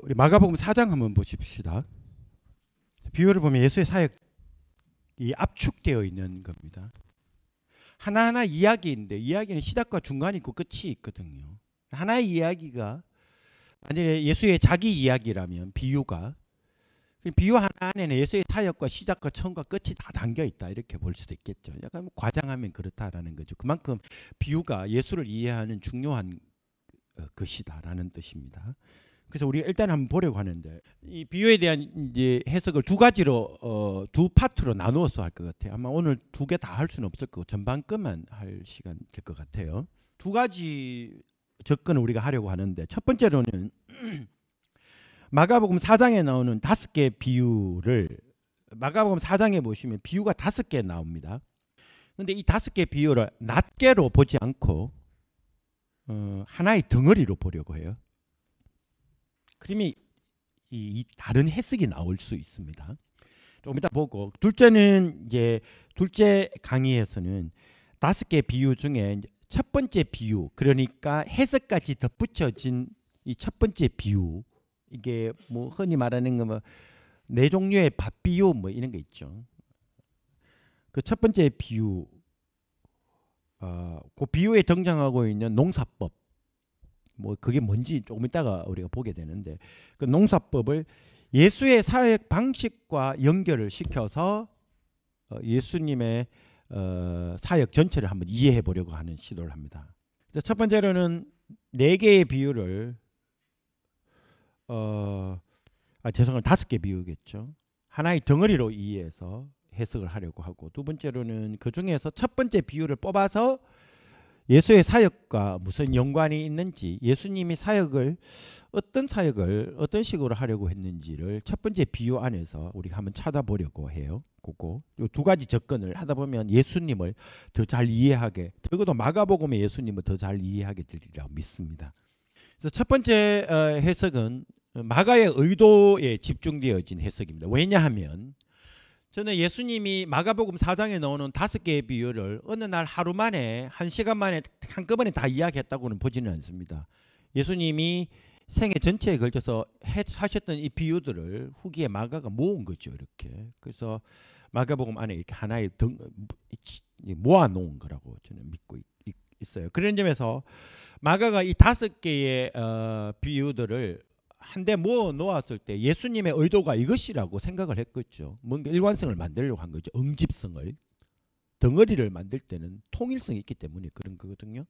우리 마가복음 4장 한번 보십시다. 비유를 보면 예수의 사역이 압축되어 있는 겁니다. 하나하나 이야기인데 이야기는 시작과 중간이 있고 끝이 있거든요. 하나의 이야기가 만약에 예수의 자기 이야기라면 비유가 비유 하나 안에는 예수의 사역과 시작과 처음과 끝이 다 담겨 있다 이렇게 볼 수도 있겠죠. 약간 과장하면 그렇다라는 거죠. 그만큼 비유가 예수를 이해하는 중요한 것이다라는 뜻입니다. 그래서 우리가 일단 한번 보려고 하는데 이 비유에 대한 이제 해석을 두 가지로 두 파트로 나누어서 할 것 같아요. 아마 오늘 두 개 다 할 수는 없을 거고 전반 것만 할 시간 될 것 같아요. 두 가지 접근을 우리가 하려고 하는데 첫 번째로는 마가복음 4장에 나오는 5개 비유를 마가복음 4장에 보시면 비유가 5개 나옵니다. 그런데 이 5개 비유를 낱개로 보지 않고 하나의 덩어리로 보려고 해요. 그러면 이 다른 해석이 나올 수 있습니다. 좀 이따 보고 둘째는 이제 둘째 강의에서는 5개 비유 중에 첫 번째 비유 그러니까 해석까지 덧붙여진 이 첫 번째 비유 이게 뭐 흔히 말하는 거 뭐 네 종류의 밥 비유 뭐 이런 거 있죠. 그 첫 번째 비유 그 비유에 등장하고 있는 농사법 뭐 그게 뭔지 조금 이따가 우리가 보게 되는데 그 농사법을 예수의 사역 방식과 연결을 시켜서 예수님의 사역 전체를 한번 이해해 보려고 하는 시도를 합니다. 첫 번째로는 4개의 비유를 죄송합니다. 5개 비유겠죠. 하나의 덩어리로 이해해서 해석을 하려고 하고 두 번째로는 그 중에서 첫 번째 비유를 뽑아서 예수의 사역과 무슨 연관이 있는지 예수님이 어떤 사역을 어떤 식으로 하려고 했는지를 첫 번째 비유 안에서 우리가 한번 찾아보려고 해요. 그거 이 두 가지 접근을 하다 보면 예수님을 더 잘 이해하게 적어도 마가복음의 예수님을 더 잘 이해하게 되리라 믿습니다. 그래서 첫 번째 해석은 마가의 의도에 집중되어진 해석입니다. 왜냐하면 저는 예수님이 마가복음 4장에 나오는 5개의 비유를 어느 날 하루 만에 1시간 만에 한꺼번에 다 이야기했다고는 보지는 않습니다. 예수님이 생애 전체에 걸쳐서 하셨던 이 비유들을 후기에 마가가 모은 거죠. 이렇게. 그래서 마가복음 안에 이렇게 하나의 모아놓은 거라고 저는 믿고 있어요. 그런 점에서 마가가 이 5개의 비유들을 한데 모아 놓았을 때 예수님의 의도가 이것이라고 생각을 했겠죠. 뭔가 일관성을 만들려고 한 거죠. 응집성을. 덩어리를 만들 때는 통일성이 있기 때문에 그런 거거든요.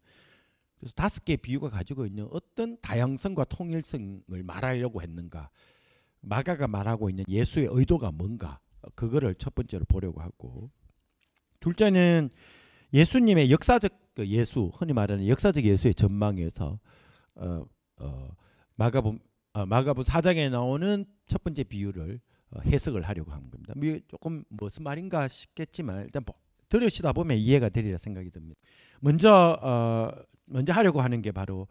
그래서 5개의 비유가 가지고 있는 어떤 다양성과 통일성을 말하려고 했는가. 마가가 말하고 있는 예수의 의도가 뭔가. 그거를 첫 번째로 보려고 하고 둘째는 예수님의 역사적 예수, 흔히 말하는 역사적 예수의 전망에서 마가복음 4장에 나오는 첫 번째 비유를 해석을 하려고 하는 겁니다. 조금 무슨 말인가 싶겠지만 일단 들으시다 보면 이해가 되리라 생각이 듭니다. 먼저 하려고 하는 게 바로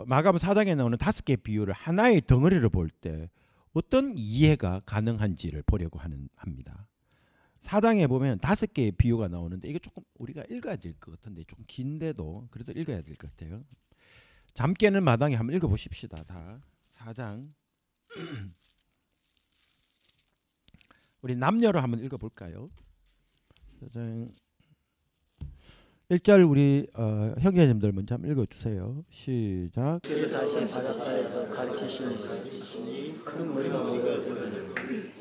마가복음 4장에 나오는 5개 비유를 하나의 덩어리를 볼 때 어떤 이해가 가능한지를 보려고 합니다. 4장에 보면 5개의 비유가 나오는데 이게 조금 우리가 읽어야 될 것 같은데 좀 긴데도 그래도 읽어야 될 것 같아요. 잠 깨는 마당에 한번 읽어보십시다. 다 4장 우리 남녀로 한번 읽어볼까요? 4장 1절 우리 형제님들 먼저 한번 읽어주세요. 시작. 그래서 다시 바닷가에서 가르치시니 큰 무리가 모이거든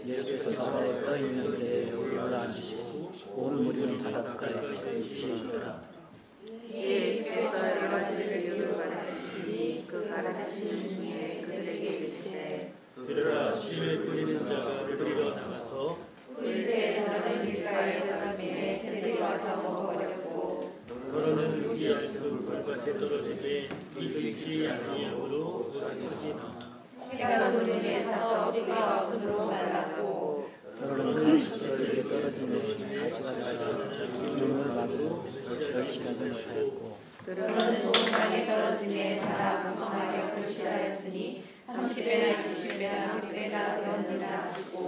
예수께서 바다에 떠 있는 배에 올라앉으시고 온 무리는 바닷가에 지치더라. 예수께서 여러 가지를 이유로 가르치시니 그 가르치시는 중에 그들에게 이르시되 들으라 씨를 뿌리는 자가 뿌리러 나가서 물새에 들어는 길가에 떨어짐에 새들이 와서 먹어버렸고 너는 이 얇은 물과 밭에 떨어지되 이르지 아니하므로 쏟아지나 해가 그늘에 타서 뿌리가 없음으로 말랐고 더러운 가시들에게 떨어지면 가시가 자라서 기운을 받고 결실하지 못하였고 들은 좋은 땅에 떨어짐에 자라 무성하여 결실하였으니 30배나 60배나 100배나 되었느니라 하시고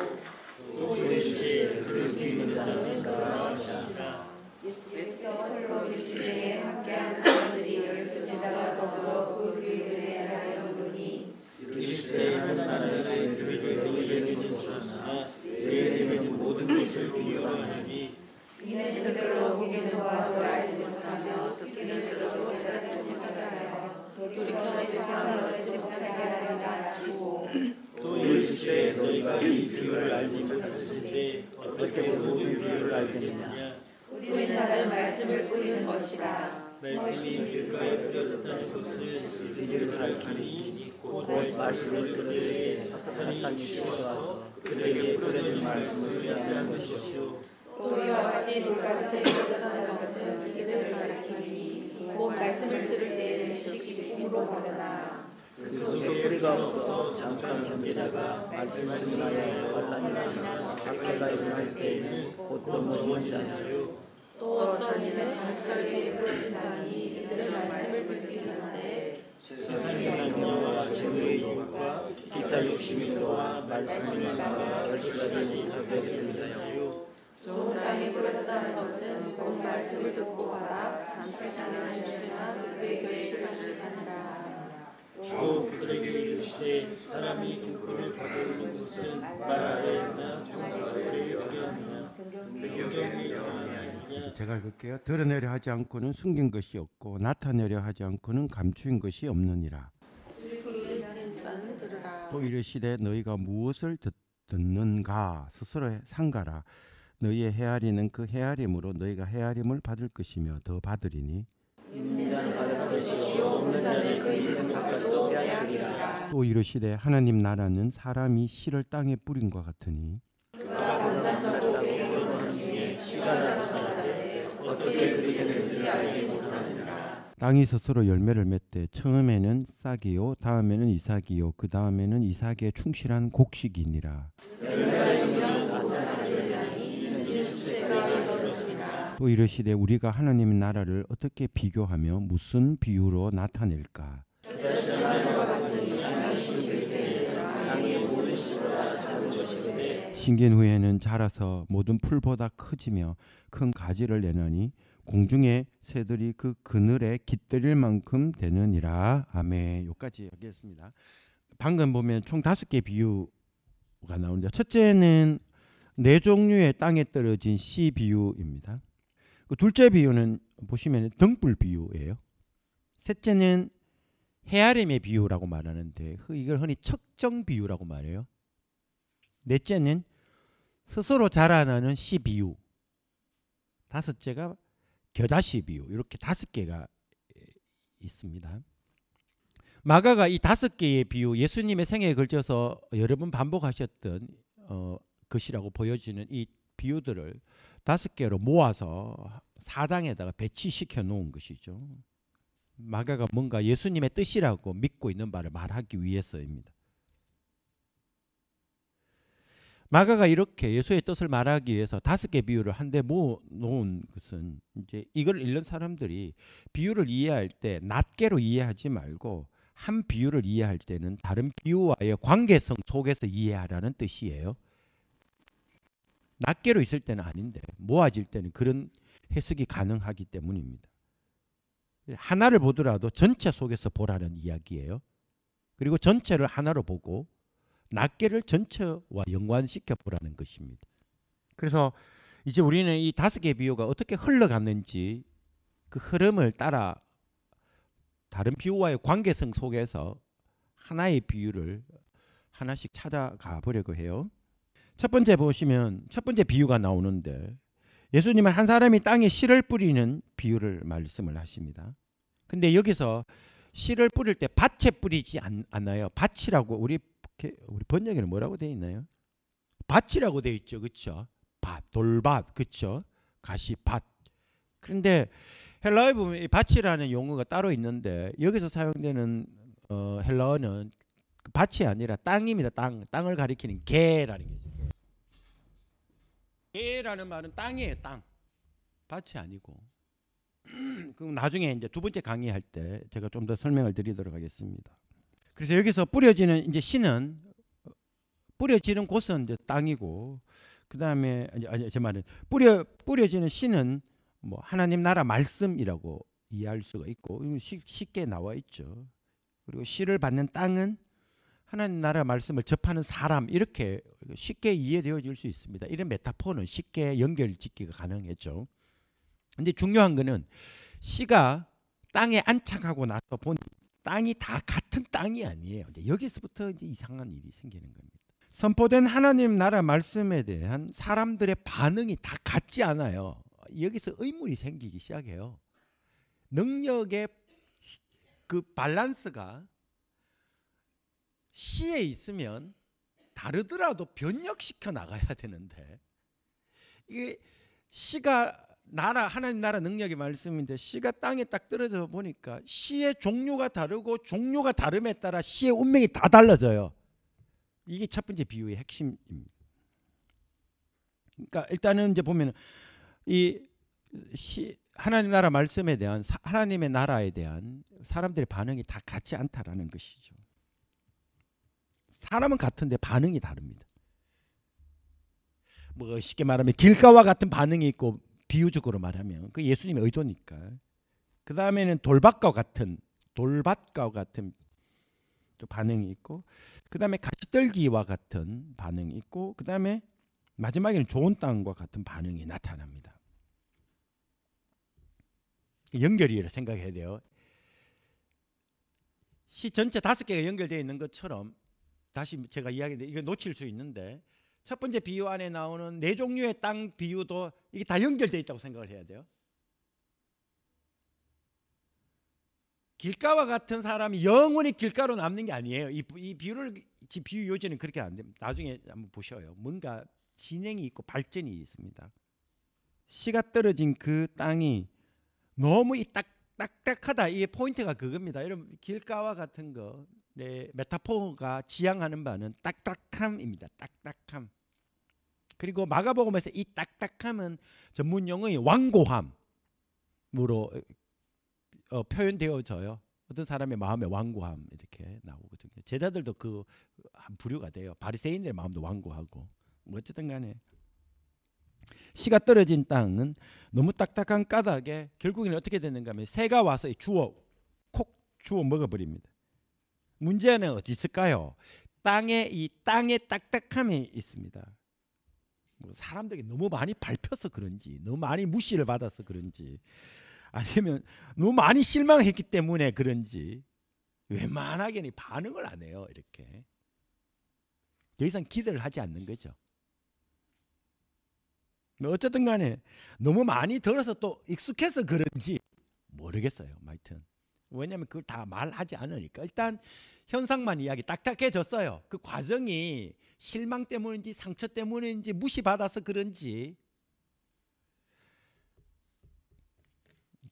또 이르시되 그를 기는 자는 된다 하시니라. 예수께서 홀로 일주일에 함께하는 사람들이 12제자가 더불어 그 교회들에 나를 부르니 이르시되 하나님의 교회를 너희에게 주셨으나 너희에게는 모든 것을 비유하나니 이는 그들로 보기는 봐도 알지 못하며 듣기는 들어도 깨닫지 못하게 하여 돌이켜 세상을 얻지 못하게 하려나 하시고 또 이르시되 너희가 이 비유를 알지 못하는데 어떻게 모든 비유를 알겠느냐. 우리는 작은 말씀을 뿌리는 것이라 말씀이 길가에 뿌려졌다는 것은 이들을 가르치니 곧 말씀을 들었을 때 사탄이 지쳐와서 그들에게 뿌려진 말씀을 빼앗는 것이요 또 이와 같이 돌밭에 뿌려졌다는 것은 이들을 가리키니 곧 말씀을 들을 때 즉시 힘으로 받으나 그 속에 뿌리가 없어 잠깐 견디다가 말씀을 듣나여 환란이 나며 박해가 일어날 때에는 곧 넘어지지 않아요. 또 어떤 이는 단절기에 뿌려진 자니 이들은 말씀을 듣기는데 세상 영화와 재물의 이유와 기타 욕심이 들어와 말씀을 막아 결실하지 못하게 되는 자요. 좋은 땅에 뿌려졌다는 것은 본 말씀을 듣고 받아 30장이나 60주나 600여의 결실을 하니라. 또 그들에게 이르시되 사람이 등불을 가져오는 것은 말 아래에 있나 정상 아래에 두려느냐 배경이 영향이 제가 읽을게요. 드러내려 하지 않고는 숨긴 것이 없고 나타내려 하지 않고는 감추인 것이 없느니라. 자는 들으라. 또 이르시되 너희가 무엇을 듣는가 스스로 상가라. 너희의 헤아리는 그 헤아림으로 너희가 헤아림을 받을 것이며 더 받으리니 있는 자는 받을 것이요 없는 자는 그 있는 것까지도 빼앗으리라. 또 이르시되 하나님 나라는 사람이 씨를 땅에 뿌린 것 같으니 씨가 나서 자라되 어떻게 그리 되는지 알지 못하느니라. 땅이 스스로 열매를 맺되 처음에는 싹이요 다음에는 이삭이요 그 다음에는 이삭에 충실한 곡식이니라. 또 이르시되 우리가 하나님의 나라를 어떻게 비교하며 무슨 비유로 나타낼까. 신긴 후에는 자라서 모든 풀보다 커지며 큰 가지를 내느니 공중의 새들이 그 그늘에 깃들일 만큼 되느니라. 아멘. 여기까지 하겠습니다. 방금 보면 총 5개 비유가 나오는데 첫째는 4종류의 땅에 떨어진 씨 비유입니다. 그 둘째 비유는 보시면 등불 비유예요. 셋째는 헤아림의 비유라고 말하는데 이걸 흔히 척정 비유라고 말해요. 넷째는 스스로 자라나는 씨 비유. 다섯째가 겨자씨 비유. 이렇게 5개가 있습니다. 마가가 이 5개의 비유, 예수님의 생애에 걸쳐서 여러 번 반복하셨던 것이라고 보여지는 이 비유들을 5개로 모아서 4장에다가 배치시켜 놓은 것이죠. 마가가 뭔가 예수님의 뜻이라고 믿고 있는 바를 말하기 위해서입니다. 마가가 이렇게 예수의 뜻을 말하기 위해서 5개 비유를 한데 모아 놓은 것은 이제 이걸 읽는 사람들이 비유를 이해할 때 낱개로 이해하지 말고 한 비유를 이해할 때는 다른 비유와의 관계성 속에서 이해하라는 뜻이에요. 낱개로 있을 때는 아닌데 모아질 때는 그런 해석이 가능하기 때문입니다. 하나를 보더라도 전체 속에서 보라는 이야기예요. 그리고 전체를 하나로 보고 낱개를 전체와 연관시켜 보라는 것입니다. 그래서 이제 우리는 이 5개의 비유가 어떻게 흘러갔는지 그 흐름을 따라 다른 비유와의 관계성 속에서 하나의 비유를 하나씩 찾아가 보려고 해요. 첫 번째 보시면 첫 번째 비유가 나오는데 예수님은 한 사람이 땅에 씨를 뿌리는 비유를 말씀을 하십니다. 근데 여기서 씨를 뿌릴 때 밭에 뿌리지 않아요. 밭이라고 우리 번역에는 뭐라고 되어 있나요? 밭이라고 되어 있죠. 그렇죠? 밭, 돌밭, 그렇죠? 가시밭. 그런데 헬라어에 보면 이 밭이라는 용어가 따로 있는데 여기서 사용되는 헬라어는 밭이 아니라 땅입니다. 땅을 가리키는 게라는 게 있어요. 게라는 말은 땅이에요. 땅. 밭이 아니고. 그럼 나중에 이제 두 번째 강의할 때 제가 좀 더 설명을 드리도록 하겠습니다. 그래서 여기서 뿌려지는 이제 씨는 뿌려지는 곳은 이제 땅이고, 그 다음에 제 말은 뿌려지는 씨는 뭐 하나님 나라 말씀이라고 이해할 수가 있고 쉽게 나와 있죠. 그리고 씨를 받는 땅은 하나님 나라 말씀을 접하는 사람, 이렇게 쉽게 이해되어질 수 있습니다. 이런 메타포는 쉽게 연결짓기가 가능했죠. 근데 중요한 거는 씨가 땅에 안착하고 나서 보니 땅이 다 같은 땅이 아니에요. 이제 여기서부터 이제 이상한 일이 생기는 겁니다. 선포된 하나님 나라 말씀에 대한 사람들의 반응이 다 같지 않아요. 여기서 의문이 생기기 시작해요. 능력의 그 밸런스가 씨에 있으면 다르더라도 변력시켜 나가야 되는데, 이게 씨가 하나님 나라 능력의 말씀인데 씨가 땅에 딱 떨어져 보니까 씨의 종류가 다르고 종류가 다름에 따라 씨의 운명이 다 달라져요. 이게 첫 번째 비유의 핵심입니다. 그러니까 일단은 이제 보면 하나님 나라 말씀에 대한 하나님의 나라에 대한 사람들의 반응이 다 같지 않다라는 것이죠. 사람은 같은데 반응이 다릅니다. 뭐 쉽게 말하면 길가와 같은 반응이 있고, 비유적으로 말하면 그 예수님의 의도니까. 그 다음에는 돌밭과 같은 또 반응이 있고, 그 다음에 가시떨기와 같은 반응이 있고, 그 다음에 마지막에는 좋은 땅과 같은 반응이 나타납니다. 연결이라 생각해야 돼요. 시 전체 5개가 연결되어 있는 것처럼, 다시 제가 이야기했는데 이거 놓칠 수 있는데, 첫 번째 비유 안에 나오는 4종류의 땅 비유도 이게 다 연결되어 있다고 생각을 해야 돼요. 길가와 같은 사람이 영원히 길가로 남는 게 아니에요. 이 비유 요지는 그렇게 안 됩니다. 나중에 한번 보셔요. 뭔가 진행이 있고 발전이 있습니다. 씨가 떨어진 그 땅이 너무 딱딱하다. 이게 포인트가 그겁니다. 여러분, 길가와 같은 거, 메타포가 지향하는 바는 딱딱함입니다. 딱딱함. 그리고 마가복음에서 이 딱딱함은 전문 용어의 완고함으로 표현되어져요. 어떤 사람의 마음의 완고함 이렇게 나오거든요. 제자들도 그 한 부류가 돼요. 바리새인들의 마음도 완고하고. 뭐 어쨌든 간에 씨가 떨어진 땅은 너무 딱딱한 까닭에 결국에는 어떻게 되는가 하면 새가 와서 콕 주워 먹어버립니다. 문제는 어디 있을까요? 땅의 딱딱함이 있습니다. 뭐 사람들이 너무 많이 밟혀서 그런지, 너무 많이 무시를 받아서 그런지, 아니면 너무 많이 실망했기 때문에 그런지 웬만하게는 반응을 안 해요. 이렇게 더 이상 기대를 하지 않는 거죠. 어쨌든 간에 너무 많이 들어서 또 익숙해서 그런지 모르겠어요. 하여튼 왜냐하면 그걸 다 말하지 않으니까. 일단 현상만 이야기, 딱딱해졌어요. 그 과정이 실망 때문인지 상처 때문인지 무시받아서 그런지,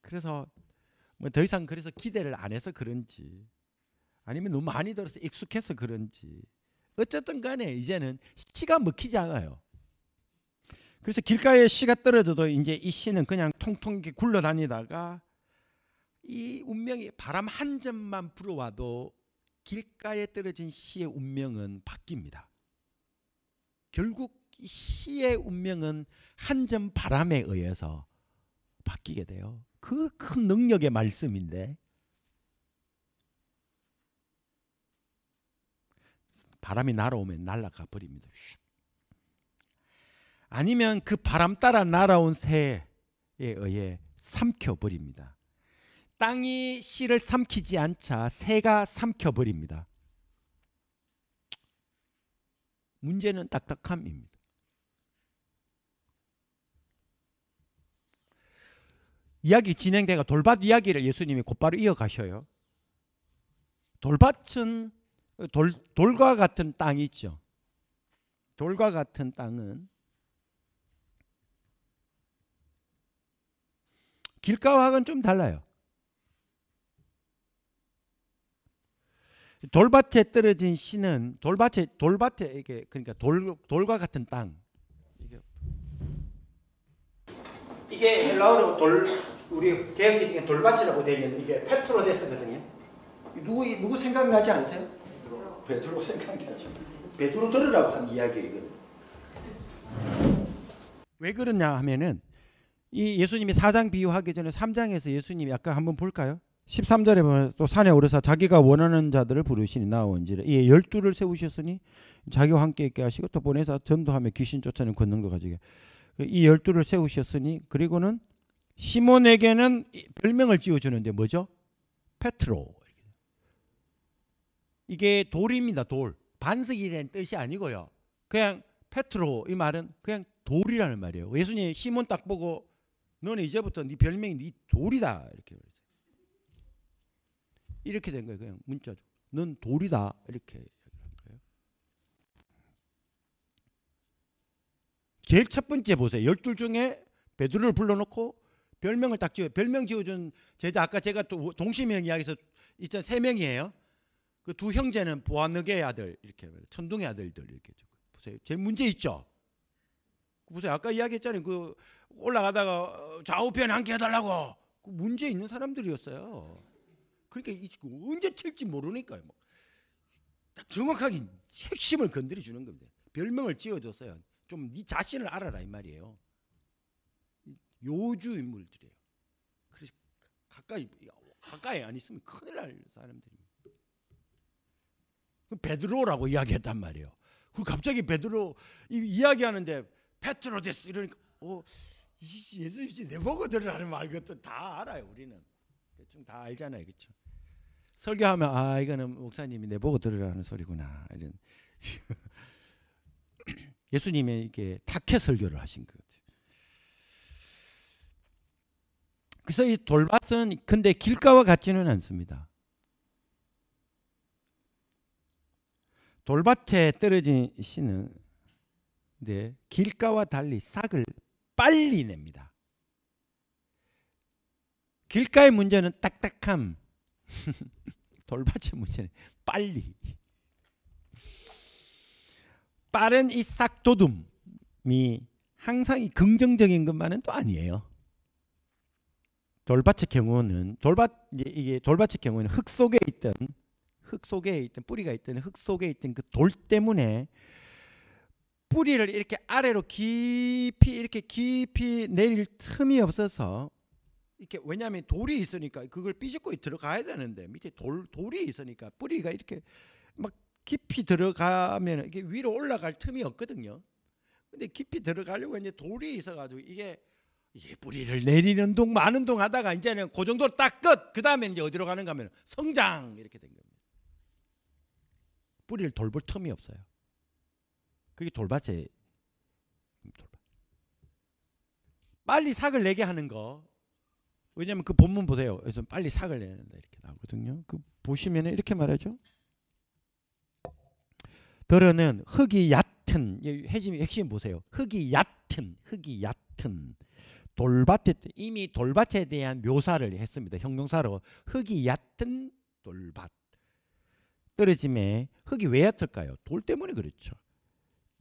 그래서 뭐 더 이상 그래서 기대를 안 해서 그런지, 아니면 너무 많이 들어서 익숙해서 그런지, 어쨌든 간에 이제는 씨가 먹히지 않아요. 그래서 길가에 씨가 떨어져도 이제 이 씨는 그냥 통통 이렇게 굴러다니다가 이 운명이 바람 한 점만 불어와도 길가에 떨어진 씨의 운명은 바뀝니다. 결국 이 씨의 운명은 한 점 바람에 의해서 바뀌게 돼요. 그 큰 능력의 말씀인데, 바람이 날아오면 날아가 버립니다. 아니면 그 바람 따라 날아온 새에 의해 삼켜버립니다. 땅이 씨를 삼키지 않자 새가 삼켜버립니다. 문제는 딱딱함입니다. 이야기 진행되가 돌밭 이야기를 예수님이 곧바로 이어가셔요. 돌밭은 돌과 같은 땅이 있죠. 돌과 같은 땅은 길가와는 좀 달라요. 돌밭에 떨어진 씨는 돌밭에 이게 그러니까 돌과 같은 땅. 이게 헬라어로 우리 개혁기적인 돌밭이라고 되어 있는 이게 페트로데스거든요. 누구 생각나지 않으세요? 베드로 생각나죠. 베드로 들으라고 한 이야기예요. 왜 그러냐 하면은 이 예수님이 4장 비유하기 전에 3장에서 예수님이 아까 한번 볼까요? 13절에 보면 또 산에 오르사 자기가 원하는 자들을 부르시니 나온지라. 이 12를 세우셨으니 자기와 함께 있게 하시고 또 보내서 전도하며 귀신 쫓아내는 권능도 가지게. 이 12를 세우셨으니 그리고는 시몬에게는 별명을 지어주는데 뭐죠? 페트로. 이게 돌입니다. 돌. 반석이 된 뜻이 아니고요. 그냥 페트로 이 말은 그냥 돌이라는 말이에요. 예수님이 시몬 딱 보고 너는 이제부터 네 별명이 네 돌이다 이렇게 된 거예요. 그냥 문자죠. 넌 돌이다 이렇게. 제일 첫 번째 보세요. 12 중에 베드로를 불러놓고 별명을 딱 지어요. 별명 지어준 제자 아까 제가 또 동시명 이야기에서 있잖아요. 3명이에요. 그 두 형제는 보아느게의 아들 이렇게 천둥의 아들들 이렇게 보세요. 제일 문제 있죠. 보세요. 아까 이야기했잖아요. 그 올라가다가 좌우편 함께 해달라고 그 문제 있는 사람들이었어요. 그러니까 언제 튈지 모르니까요. 딱 정확하게 핵심을 건드려 주는 겁니다. 별명을 지어줬어요. 좀 네 자신을 알아라 이 말이에요. 요주 인물들이에요. 그래서 가까이 안 있으면 큰일 날 사람들입니다. 베드로라고 이야기했단 말이에요. 그 갑자기 베드로 이야기하는데 페트로 데스 이러니까 예수님이 내보고 들으라는 말 것도 다 알아요. 우리는 대충 다 알잖아요, 그렇죠? 설교하면 이거는 목사님이 내보고 들으라는 소리구나 이런. 예수님이 이게 타케 설교를 하신 것 같아요. 그래서 이 돌밭은 근데 길가와 같지는 않습니다. 돌밭에 떨어진 씨는 길가와 달리 싹을 빨리 냅니다. 길가의 문제는 딱딱함. 돌밭의 문제는 빨리. 빠른 이 싹돋움이 항상 이 긍정적인 것만은 또 아니에요. 돌밭의 경우는 이게 돌밭의 경우는 흙 속에 있던 뿌리가 있던 흙 속에 있던 그 돌 때문에 뿌리를 이렇게 아래로 깊이 내릴 틈이 없어서 이렇게 왜냐하면 돌이 있으니까 그걸 삐집고 들어가야 되는데 밑에 돌이 있으니까 뿌리가 이렇게 막 깊이 들어가면 이게 위로 올라갈 틈이 없거든요. 근데 깊이 들어가려고 이제 돌이 있어가지고 이게 뿌리를 내리는 동 마는 동 하다가 이제는 그 정도로 딱 끝. 그 다음에 이제 어디로 가는가 하면 성장 이렇게 된 겁니다. 뿌리를 돌볼 틈이 없어요. 그게 돌밭의 돌밭. 빨리 삭을 내게 하는 거. 왜냐하면 그 본문 보세요. 그래서 빨리 삭을 내야 된다 이렇게 나오거든요. 그 보시면 이렇게 말하죠. 더러는 흙이 얕은 핵심 보세요. 흙이 얕은 돌밭에 이미 돌밭에 대한 묘사를 했습니다. 형용사로 흙이 얕은 돌밭. 떨어짐에 흙이 왜 얕을까요? 돌 때문에 그렇죠.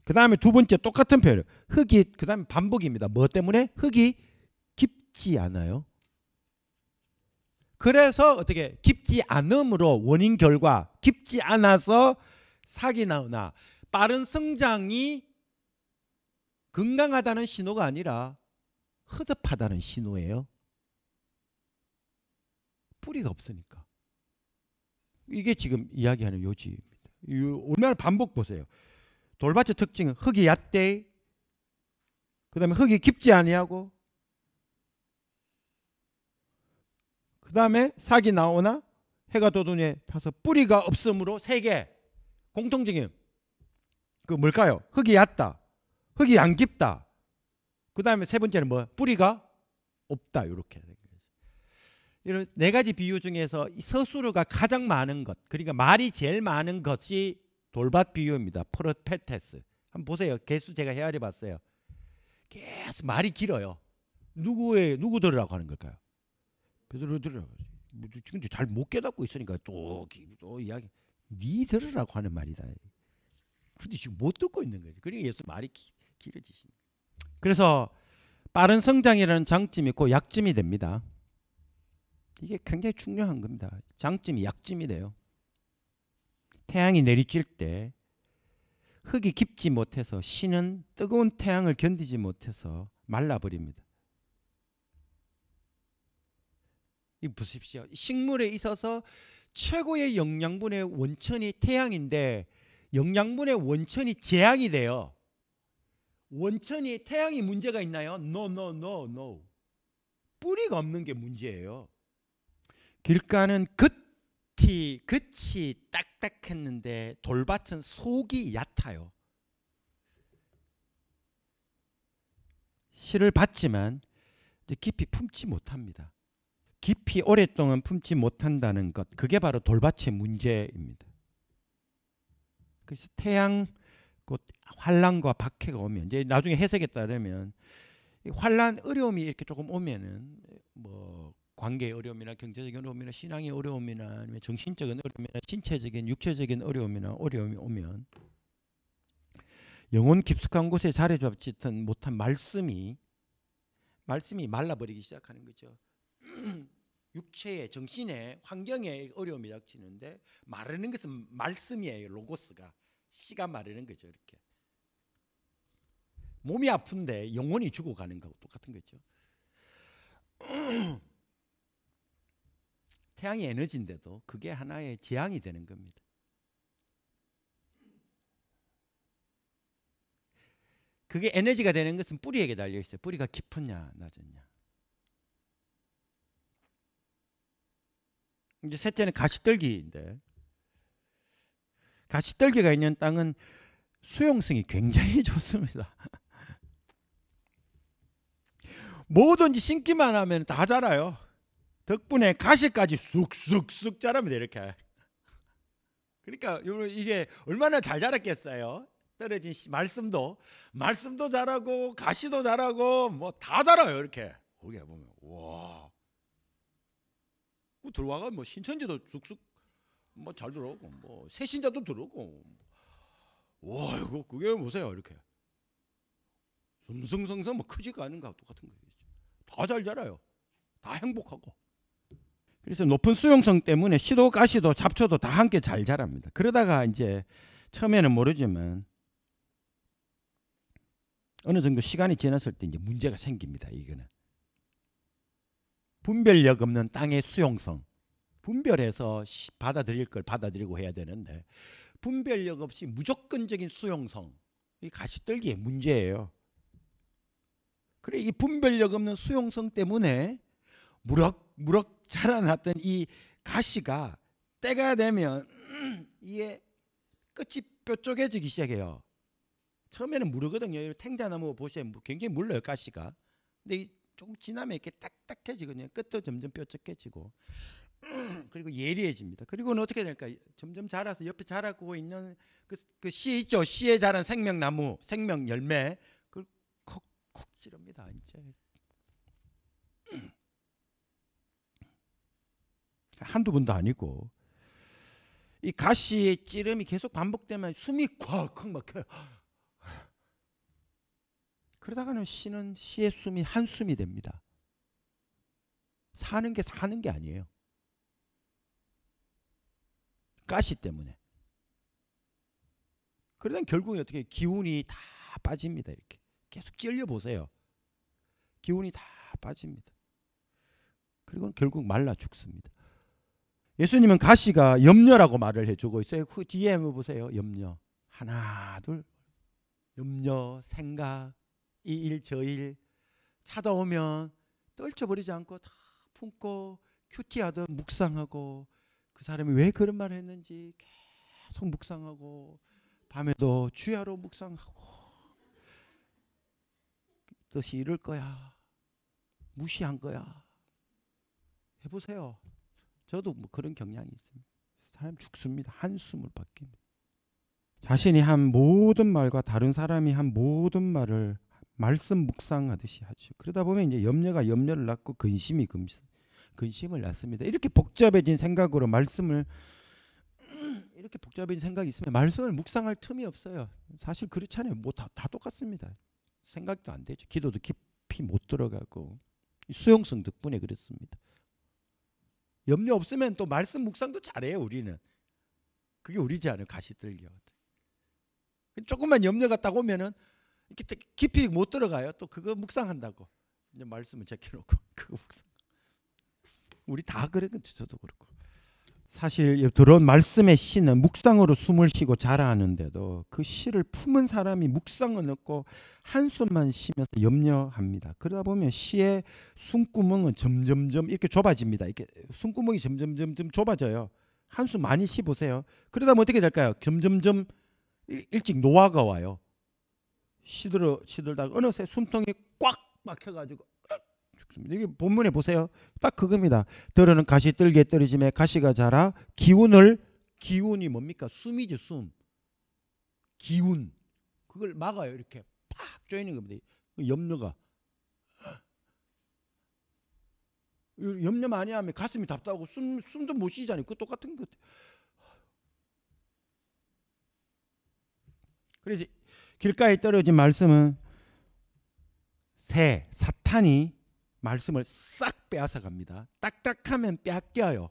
그 다음에 두 번째 똑같은 표현. 흙이 그 다음에 반복입니다. 뭐 때문에? 흙이 깊지 않아요. 그래서 어떻게 깊지 않음으로 원인 결과 깊지 않아서 삭이 나오나 빠른 성장이 건강하다는 신호가 아니라 허접하다는 신호예요. 뿌리가 없으니까. 이게 지금 이야기하는 요지입니다. 얼마나 반복 보세요. 돌밭의 특징은 흙이 얕대, 그 다음에 흙이 깊지 아니하고, 그 다음에 삭이 나오나 해가 돋으니 타서 뿌리가 없으므로 세 개 공통적인 그 뭘까요? 흙이 얕다, 흙이 안 깊다, 그 다음에 세 번째는 뭐? 뿌리가 없다. 이렇게 된 거죠. 이런 네 가지 비유 중에서 서술어가 가장 많은 것, 그러니까 말이 제일 많은 것이 돌밭 비유입니다. 프로페테스. 한번 보세요. 개수 제가 헤아려 봤어요. 계속 말이 길어요. 누구 들으라고 하는 걸까요? 베드로들은 지금 잘 못 깨닫고 있으니까 또 이야기 니 들으라고 하는 말이다. 근데 지금 못 듣고 있는 거지. 그러니까 예수 말이 길어지신 거예요. 그래서 빠른 성장이라는 장점이 있고 약점이 됩니다. 이게 굉장히 중요한 겁니다. 장점이 약점이 돼요. 태양이 내리쬐을 때 흙이 깊지 못해서 씨는 뜨거운 태양을 견디지 못해서 말라버립니다. 이 보십시오. 식물에 있어서 최고의 영양분의 원천이 태양인데 영양분의 원천이 재앙이 돼요. 원천이 태양이 문제가 있나요? No. 뿌리가 없는 게 문제예요. 길가는 끝이 딱딱했는데 돌밭은 속이 얕아요. 씨를 받지만 깊이 품지 못합니다. 깊이 오랫동안 품지 못한다는 것, 그게 바로 돌밭의 문제입니다. 그래서 태양, 곧 환란과 박해가 오면, 이제 나중에 해석에 따르면 환란 어려움이 이렇게 조금 오면은 뭐 관계의 어려움이나 경제적인 어려움이나 신앙의 어려움이나 아니면 정신적인 어려움이나 신체적인 육체적인 어려움이 오면 영혼 깊숙한 곳에 자리 잡지 못한 말씀이 말라버리기 시작하는 거죠. 육체의 정신의 환경에 어려움이 닥치는데 마르는 것은 말씀이에요. 로고스가 씨가 마르는 거죠. 이렇게 몸이 아픈데 영혼이 죽어가는 거하고 똑같은 거죠. 태양이 에너지인데도 그게 하나의 재앙이 되는 겁니다. 그게 에너지가 되는 것은 뿌리에게 달려 있어요. 뿌리가 깊으냐 낮으냐. 이제 셋째는 가시떨기인데, 가시떨기가 있는 땅은 수용성이 굉장히 좋습니다. 뭐든지 심기만 하면 다 자라요. 덕분에 가시까지 쑥쑥쑥 자랍니다. 이렇게. 그러니까 이게 얼마나 잘 자랐겠어요. 떨어진 말씀도 자라고 가시도 자라고 뭐 다 자라요. 이렇게. 거기에 보면 와. 들어와가 뭐 신천지도 쑥쑥 뭐 잘 들어오고 뭐 새신자도 들어오고 와 이거 그게 보세요. 이렇게 성성성성 뭐 크지가 않은 거하고 똑같은 거예요. 다 잘 자라요. 다 행복하고. 그래서 높은 수용성 때문에 씨도 가시도 잡초도 다 함께 잘 자랍니다. 그러다가 이제 처음에는 모르지만 어느 정도 시간이 지났을 때 이제 문제가 생깁니다. 이거는 분별력 없는 땅의 수용성. 분별해서 받아들일 걸 받아들이고 해야 되는데 분별력 없이 무조건적인 수용성. 이 가시떨기의 문제예요. 그래 이 분별력 없는 수용성 때문에 무럭무럭 자라났던 이 가시가 때가 되면 이게 끝이 뾰족해지기 시작해요. 처음에는 무르거든요. 탱자나무 보시면 굉장히 물러요. 가시가. 근데 조금 지나면 이렇게 딱딱해지거든요. 끝도 점점 뾰족해지고 그리고 예리해집니다. 그리고는 어떻게 될까? 점점 자라서 옆에 자라고 있는 그 씨 있죠. 씨에 자란 생명나무, 생명 열매 그걸 콕콕 찌릅니다. 이제 한두 번도 아니고 이 가시의 찌름이 계속 반복되면 숨이 콱콱 막혀요. 그러다가는 씨의 숨이 한숨이 됩니다. 사는 게 아니에요. 가시 때문에. 그러다 결국에 어떻게 기운이 다 빠집니다. 이렇게 계속 찔려 보세요. 기운이 다 빠집니다. 그리고 결국 말라 죽습니다. 예수님은 가시가 염려라고 말을 해주고 있어요. 그 뒤에 한번 보세요. 염려. 하나 둘 염려 생각 이 일 저 일 찾아오면 떨쳐버리지 않고 다 품고 큐티하듯 묵상하고 그 사람이 왜 그런 말을 했는지 계속 묵상하고 밤에도 주야로 묵상하고 뜻이 이럴 거야 무시한 거야 해보세요. 저도 뭐 그런 경향이 있습니다. 사람 죽습니다. 한숨을 바뀝니다. 자신이 한 모든 말과 다른 사람이 한 모든 말을 말씀 묵상하듯이 하죠. 그러다 보면 이제 염려가 염려를 낳고 근심이 근심을 낳습니다. 이렇게 복잡해진 생각으로 말씀을 이렇게 복잡해진 생각이 있으면 말씀을 묵상할 틈이 없어요. 사실 그렇잖아요. 뭐 다 똑같습니다. 생각도 안 되죠. 기도도 깊이 못 들어가고 수용성 덕분에 그렇습니다. 염려 없으면 또 말씀 묵상도 잘해요. 우리는 그게 우리지 않아요. 가시들기와 조금만 염려가 딱 오면은 이렇게 깊이 못 들어가요. 또 그거 묵상한다고 이제 말씀을 제껴놓고 그거 묵상. 우리 다 그랬겠죠. 저도 그렇고. 사실 들어온 말씀의 씨는 묵상으로 숨을 쉬고 자라하는데도 그 씨를 품은 사람이 묵상을 얻고 한숨만 쉬면서 염려합니다. 그러다 보면 씨의 숨구멍은 점점점 이렇게 좁아집니다. 이렇게 숨구멍이 점점점 좁아져요. 한숨 많이 쉬보세요. 그러다 보면 어떻게 될까요? 점점점 일찍 노화가 와요. 시들다가 어느새 숨통이 꽉 막혀가지고 죽습니다. 이게 본문에 보세요. 딱 그겁니다. 들어는 가시 뜰기에 떨어짐에 가시가 자라 기운이 뭡니까? 숨이죠. 숨. 기운. 그걸 막아요. 이렇게 팍 조이는 겁니다. 염려가. 염려 많이 하면 가슴이 답답하고 숨도 못 쉬잖아요. 그거 똑같은 것. 그래서 길가에 떨어진 말씀은 사탄이 말씀을 싹 빼앗아 갑니다. 딱딱하면 뺏겨요.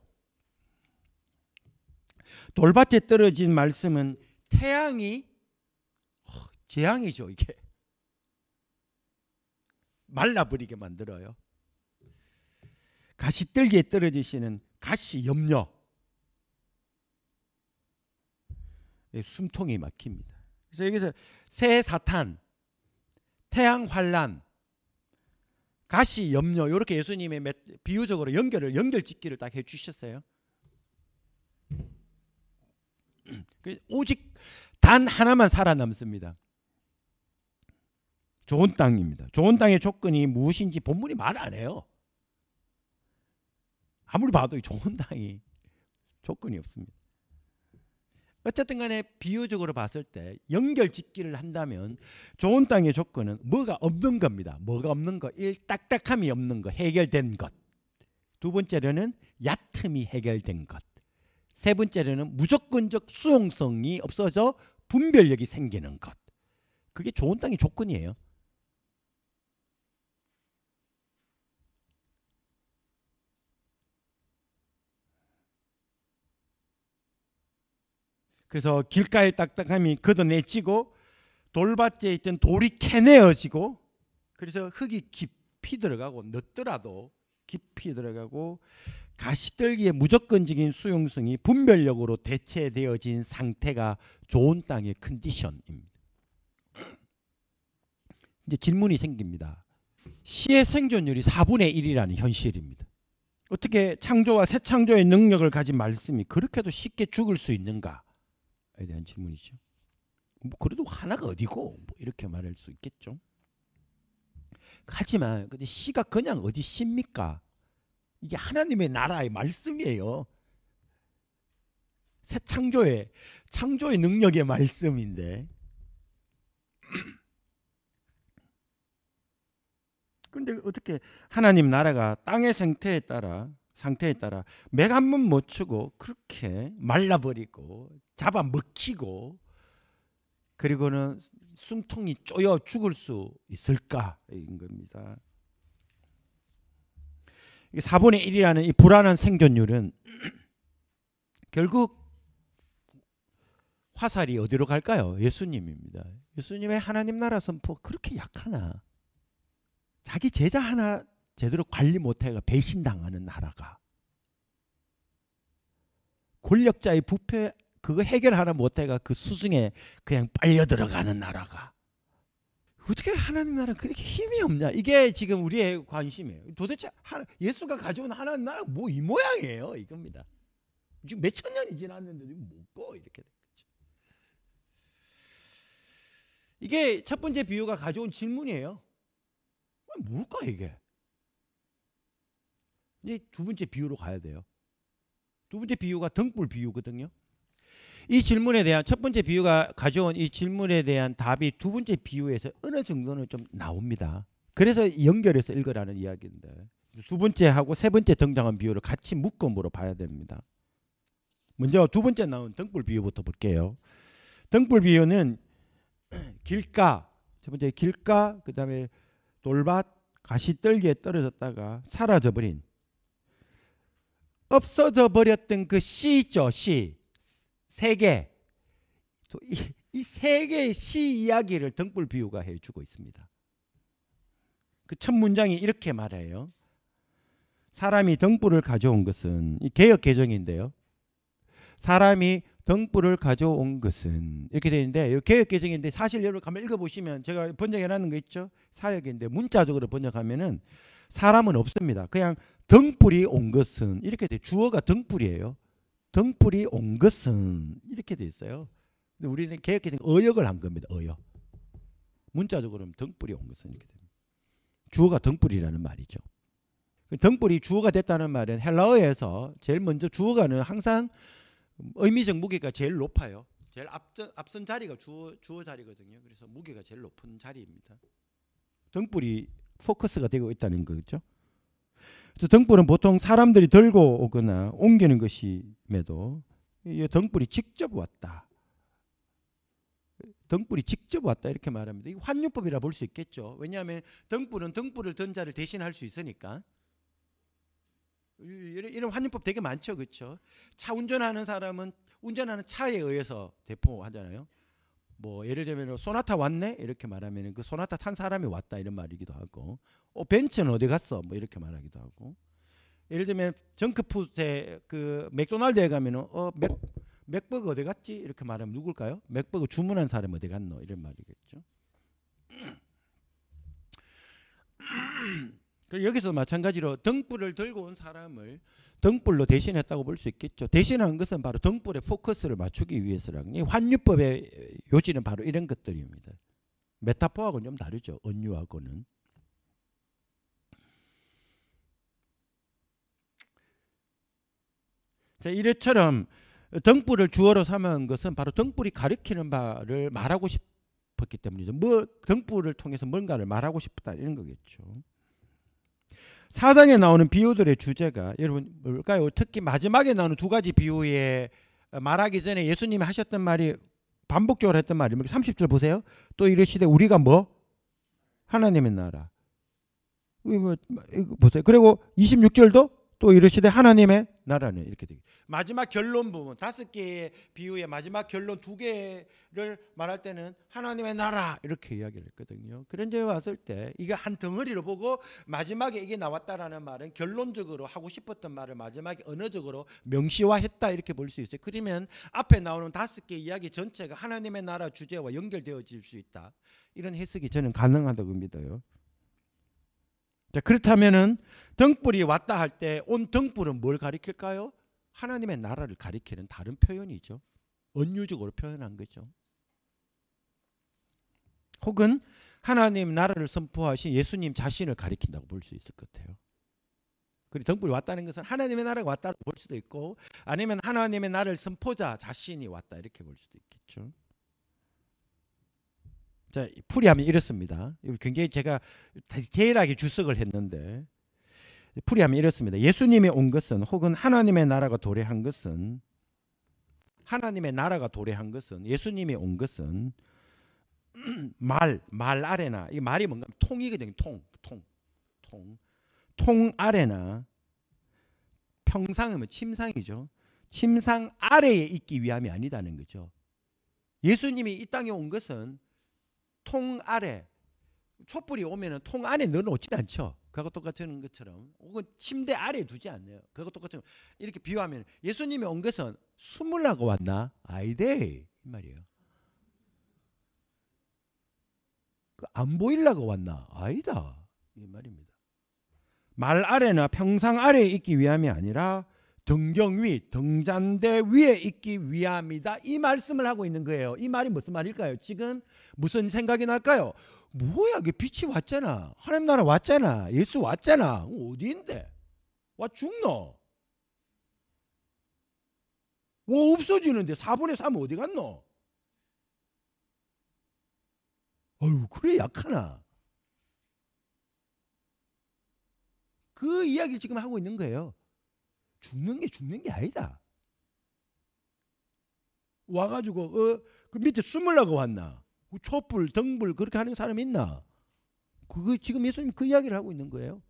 돌밭에 떨어진 말씀은 태양이 재앙이죠. 이게 말라버리게 만들어요. 가시떨기에 떨어지시는 가시 염려, 숨통이 막힙니다. 그래서 여기서 새 사탄, 태양 환란, 가시 염려 이렇게 예수님의 비유적으로 연결짓기를 딱 해주셨어요. 오직 단 하나만 살아남습니다. 좋은 땅입니다. 좋은 땅의 조건이 무엇인지 본문이 말 안 해요. 아무리 봐도 좋은 땅이 조건이 없습니다. 어쨌든 간에 비유적으로 봤을 때 연결짓기를 한다면 좋은 땅의 조건은 뭐가 없는 겁니다. 뭐가 없는 거? 딱딱함이 없는 거, 해결된 것. 두 번째로는 얕음이 해결된 것. 세 번째로는 무조건적 수용성이 없어져 분별력이 생기는 것. 그게 좋은 땅의 조건이에요. 그래서 길가의 딱딱함이 걷어내지고 돌밭에 있던 돌이 캐내어지고 그래서 흙이 깊이 들어가고 넣더라도 깊이 들어가고 가시떨기의 무조건적인 수용성이 분별력으로 대체되어진 상태가 좋은 땅의 컨디션입니다. 이제 질문이 생깁니다. 씨의 생존율이 4분의 1이라는 현실입니다. 어떻게 창조와 새 창조의 능력을 가진 말씀이 그렇게도 쉽게 죽을 수 있는가? 에 대한 질문이죠. 뭐 그래도 하나가 어디고 뭐 이렇게 말할 수 있겠죠. 하지만 근데 씨가 그냥 어디 씨입니까? 이게 하나님의 나라의 말씀이에요. 새 창조의 능력의 말씀인데. 그런데 어떻게 하나님 나라가 땅의 상태에 따라 맥 한 번 못 추고 그렇게 말라버리고 잡아먹히고 그리고는 숨통이 쪼여 죽을 수 있을까인 겁니다. 4분의 1이라는 이 불안한 생존율은 결국 화살이 어디로 갈까요? 예수님입니다. 예수님의 하나님 나라 선포 그렇게 약하나? 자기 제자 하나 제대로 관리 못해가 배신당하는 나라가, 권력자의 부패 그거 해결하나 못해가 그 수중에 그냥 빨려 들어가는 나라가, 어떻게 하나님 나라 그렇게 힘이 없냐? 이게 지금 우리의 관심이에요. 도대체 예수가 가져온 하나님 나라 뭐 이 모양이에요? 이겁니다. 지금 몇천 년이 지났는데도 뭐고 이렇게 됐죠. 이게 첫 번째 비유가 가져온 질문이에요. 뭘까 이게? 이제 두 번째 비유로 가야 돼요. 두 번째 비유가 등불 비유거든요. 이 질문에 대한 첫 번째 비유가 가져온 이 질문에 대한 답이 두 번째 비유에서 어느 정도는 좀 나옵니다. 그래서 연결해서 읽으라는 이야기인데 두 번째하고 세 번째 등장한 비유를 같이 묶음으로 봐야 됩니다. 먼저 두 번째 나온 등불 비유부터 볼게요. 등불 비유는 길가, 첫 번째 길가, 그 다음에 돌밭, 가시떨기에 떨어졌다가 사라져버린, 없어져 버렸던 그 씨 있죠. 씨. 세 개. 이 세 개의 씨 이야기를 등불 비유가 해주고 있습니다. 그 첫 문장이 이렇게 말해요. 사람이 등불을 가져온 것은, 이 개역 개정인데요. 사람이 등불을 가져온 것은 이렇게 되어 있는데, 개역 개정인데 사실 여러분 한번 읽어보시면 제가 번역해놨는 거 있죠. 사역인데 문자적으로 번역하면은 사람은 없습니다. 그냥 등불이 온 것은 이렇게 돼. 주어가 등불이에요. 등불이 온 것은 이렇게 돼 있어요. 근데 우리는 개역 개정 어역을 한 겁니다. 어역. 문자적으로는 등불이 온 것은 이렇게 됩니다. 주어가 등불이라는 말이죠. 등불이 주어가 됐다는 말은 헬라어에서 제일 먼저 주어가는 항상 의미적 무게가 제일 높아요. 제일 앞선 자리가 주어 자리거든요. 그래서 무게가 제일 높은 자리입니다. 등불이 포커스가 되고 있다는 거죠. 그래서 등불은 보통 사람들이 들고 오거나 옮기는 것임에도 이 등불이 직접 왔다. 등불이 직접 왔다 이렇게 말합니다. 이 환유법이라 볼 수 있겠죠. 왜냐하면 등불은 등불을 든 자를 대신할 수 있으니까. 이런 환유법 되게 많죠. 그렇죠? 차 운전하는 사람은 운전하는 차에 의해서 대포하잖아요. 뭐 예를 들면 소나타 왔네 이렇게 말하면 그 소나타 탄 사람이 왔다 이런 말이기도 하고, 벤츠는 어디 갔어 뭐 이렇게 말하기도 하고, 예를 들면 정크푸드에 그 맥도날드에 가면은 맥버거 어디 갔지 이렇게 말하면 누굴까요? 맥버거 주문한 사람 어디 갔노 이런 말이겠죠. 여기서 마찬가지로 등불을 들고 온 사람을 등불로 대신했다고 볼 수 있겠죠. 대신한 것은 바로 등불의 포커스를 맞추기 위해서라는, 이 환유법의 요지는 바로 이런 것들입니다. 메타포하고는 좀 다르죠. 은유하고는. 자, 이래처럼 등불을 주어로 삼은 것은 바로 등불이 가리키는 바를 말하고 싶었기 때문이죠. 등불을 통해서 뭔가를 말하고 싶다 이런 거겠죠. 4장에 나오는 비유들의 주제가 여러분 뭘까요? 특히 마지막에 나오는 두 가지 비유에 말하기 전에 예수님이 하셨던 말이 반복적으로 했던 말입니다. 30절 보세요. 또 이르시되 우리가 뭐? 하나님의 나라. 이거 보세요. 그리고 26절도 또 이르시되 하나님의 나라는 이렇게 되죠. 마지막 결론 부분 5개의 비유의 마지막 결론 2개를 말할 때는 하나님의 나라 이렇게 이야기를 했거든요. 그런 점에 왔을 때 이게 한 덩어리로 보고 마지막에 이게 나왔다라는 말은 결론적으로 하고 싶었던 말을 마지막에 언어적으로 명시화했다 이렇게 볼 수 있어요. 그러면 앞에 나오는 5개 이야기 전체가 하나님의 나라 주제와 연결되어질 수 있다. 이런 해석이 저는 가능하다고 믿어요. 자, 그렇다면은 등불이 왔다 할 때 온 등불은 뭘 가리킬까요? 하나님의 나라를 가리키는 다른 표현이죠. 은유적으로 표현한 거죠. 혹은 하나님 나라를 선포하신 예수님 자신을 가리킨다고 볼 수 있을 것 같아요. 그리고 등불이 왔다는 것은 하나님의 나라가 왔다고 볼 수도 있고, 아니면 하나님의 나라를 선포자 자신이 왔다 이렇게 볼 수도 있겠죠. 자, 풀이하면 이렇습니다. 굉장히 제가 디테일하게 주석을 했는데 풀이하면 이렇습니다. 예수님이 온 것은, 혹은 하나님의 나라가 도래한 것은, 예수님이 온 것은 말 아래나, 이 말이 뭔가 통이거든요. 통 아래나, 평상이면 침상이죠. 침상 아래에 있기 위함이 아니다는 거죠. 예수님이 이 땅에 온 것은 통 아래, 촛불이 오면은 통 안에 넣어놓지 않죠. 그거 똑같은 것처럼, 혹은 침대 아래에 두지 않네요. 그거 똑같은 이렇게 비유하면 예수님이 온 것은 숨으려고 왔나? 아이데 이 말이에요. 안 보이려고 왔나? 아니다 이 말입니다. 말 아래나 평상 아래에 있기 위함이 아니라 등경 위, 등잔대 위에 있기 위함이다. 이 말씀을 하고 있는 거예요. 이 말이 무슨 말일까요? 지금 무슨 생각이 날까요? 뭐야, 그 빛이 왔잖아. 하나님 나라 왔잖아. 예수 왔잖아. 어디인데? 와 죽노? 뭐 없어지는데 4분의 3 어디 갔노? 어휴, 그래 약하나? 그 이야기를 지금 하고 있는 거예요. 죽는 게 아니다. 와가지고 그 밑에 숨으려고 왔나? 촛불, 등불 그렇게 하는 사람 있나? 그거 지금 예수님 그 이야기를 하고 있는 거예요.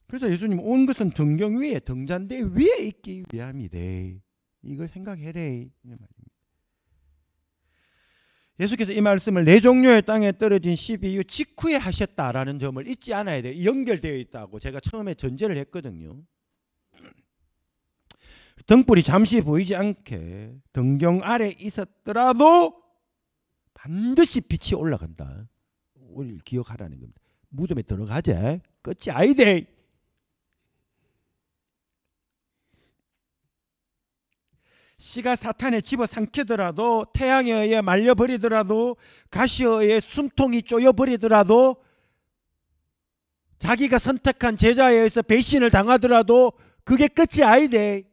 그래서 예수님 온 것은 등경 위에 등잔대 위에 있기 위함이다. 이걸 생각해래. 예수께서 이 말씀을 네 종류의 땅에 떨어진 12유 직후에 하셨다라는 점을 잊지 않아야 돼요. 연결되어 있다고 제가 처음에 전제를 했거든요. 등불이 잠시 보이지 않게 등경 아래 있었더라도 반드시 빛이 올라간다. 우리를 기억하라는 겁니다. 무덤에 들어가자. 끝이 아니대. 씨가 사탄에 집어삼키더라도 태양에 의해 말려버리더라도 가시에 의해 숨통이 쪼여버리더라도 자기가 선택한 제자에 의해서 배신을 당하더라도 그게 끝이 아니대.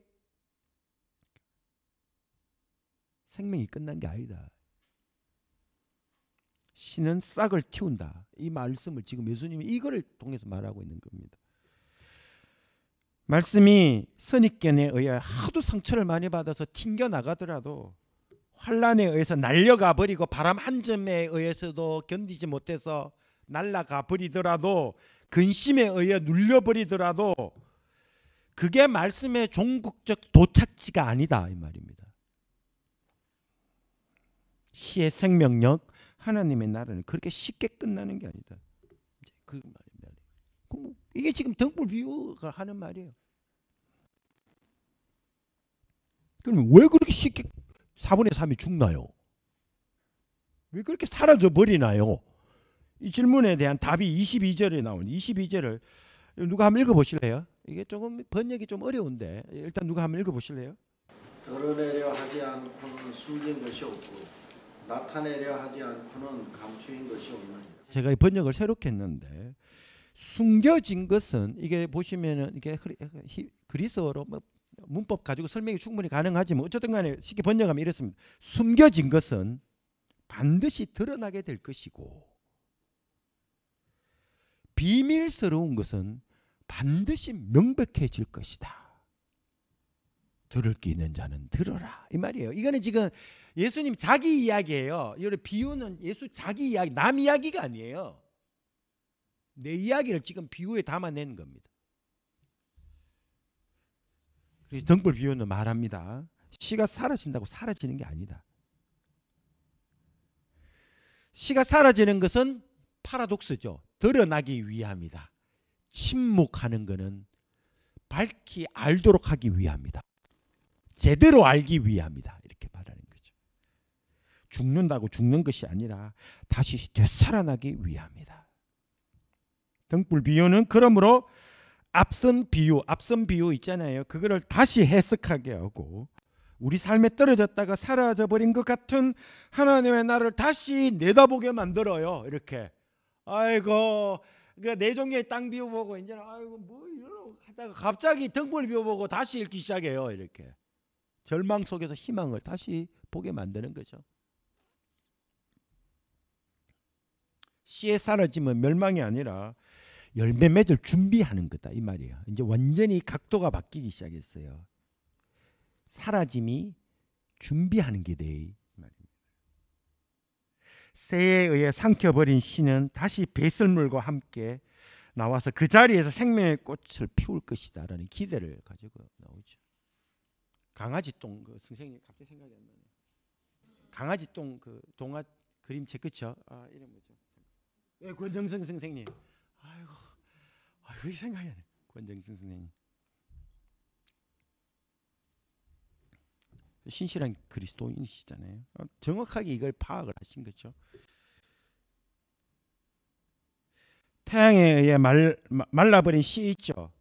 생명이 끝난 게 아니다. 신은 싹을 틔운다. 이 말씀을 지금 예수님이 이거를 통해서 말하고 있는 겁니다. 말씀이 선입견에 의해 하도 상처를 많이 받아서 튕겨나가더라도 환란에 의해서 날려가 버리고 바람 한 점에 의해서도 견디지 못해서 날아가 버리더라도 근심에 의해 눌려버리더라도 그게 말씀의 종국적 도착지가 아니다 이 말입니다. 시의 생명력 하나님의 나라는 그렇게 쉽게 끝나는 게 아니다. 그 말입니다. 이게 지금 등불 비유가 하는 말이에요. 그러면 왜 그렇게 쉽게 4분의 3이 죽나요? 왜 그렇게 사라져 버리나요? 이 질문에 대한 답이 22절에 나오는 22절을 누가 한번 읽어보실래요? 이게 조금 번역이 좀 어려운데 일단 누가 한번 읽어보실래요? 드러내려 하지 않고는 숨긴 것이 없고 나타내려 하지 않고는 감추인 것이 없느니라. 제가 이 번역을 새롭게 했는데 숨겨진 것은 이게 보시면은 이게 그리스어로 뭐 문법 가지고 설명이 충분히 가능하지만 어쨌든 간에 쉽게 번역하면 이렇습니다. 숨겨진 것은 반드시 드러나게 될 것이고 비밀스러운 것은 반드시 명백해질 것이다. 들을 게 있는 자는 들어라 이 말이에요. 이거는 지금 예수님 자기 이야기예요. 이 비유는 예수 자기 이야기, 남 이야기가 아니에요. 내 이야기를 지금 비유에 담아낸 겁니다. 그래서 등불 비유는 말합니다. 씨가 사라진다고 사라지는 게 아니다. 씨가 사라지는 것은 파라독스죠. 드러나기 위함이다. 침묵하는 것은 밝히 알도록 하기 위함이다. 제대로 알기 위함이다. 이렇게 말하는 거죠. 죽는다고 죽는 것이 아니라 다시 되살아나기 위함이다. 등불 비유는 그러므로 앞선 비유 있잖아요. 그거를 다시 해석하게 하고 우리 삶에 떨어졌다가 사라져 버린 것 같은 하나님의 나라를 다시 내다보게 만들어요. 이렇게 아이고 네 종류의 땅 비유 보고 이제 아이고 뭐 이러고 하다가 갑자기 등불 비유 보고 다시 읽기 시작해요. 이렇게 절망 속에서 희망을 다시 보게 만드는 거죠. 씨에 사라지면 멸망이 아니라 열매 맺을 준비하는 거다 이 말이에요. 이제 완전히 각도가 바뀌기 시작했어요. 사라짐이 준비하는 게 돼 이 말입니다. 새에 의해 삼켜버린 씨는 다시 배설물과 함께 나와서 그 자리에서 생명의 꽃을 피울 것이다 라는 기대를 가지고 나오죠. 강아지 똥 그 선생님 갑자기 생각이 안 나네요. 강아지 똥 그 동화 그림책 그쵸? 아 이름 뭐죠? 네, 권정승 선생님. 왜 생각이 안 나? 권정승 선생님. 신실한 그리스도인이시잖아요. 정확하게 이걸 파악을 하신 거죠. 태양에 의해 말라버린 씨 있죠.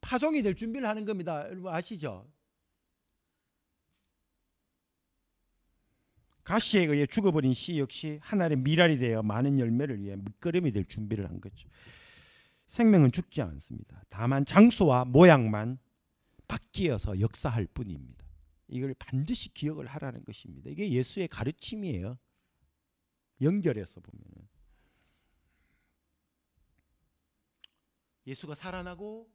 파종이 될 준비를 하는 겁니다. 여러분 아시죠? 가시에 의해 죽어버린 씨 역시 하나의 미랄이 되어 많은 열매를 위해 밑거름이 될 준비를 한 거죠. 생명은 죽지 않습니다. 다만 장소와 모양만 바뀌어서 역사할 뿐입니다. 이걸 반드시 기억을 하라는 것입니다. 이게 예수의 가르침이에요. 연결해서 보면 예수가 살아나고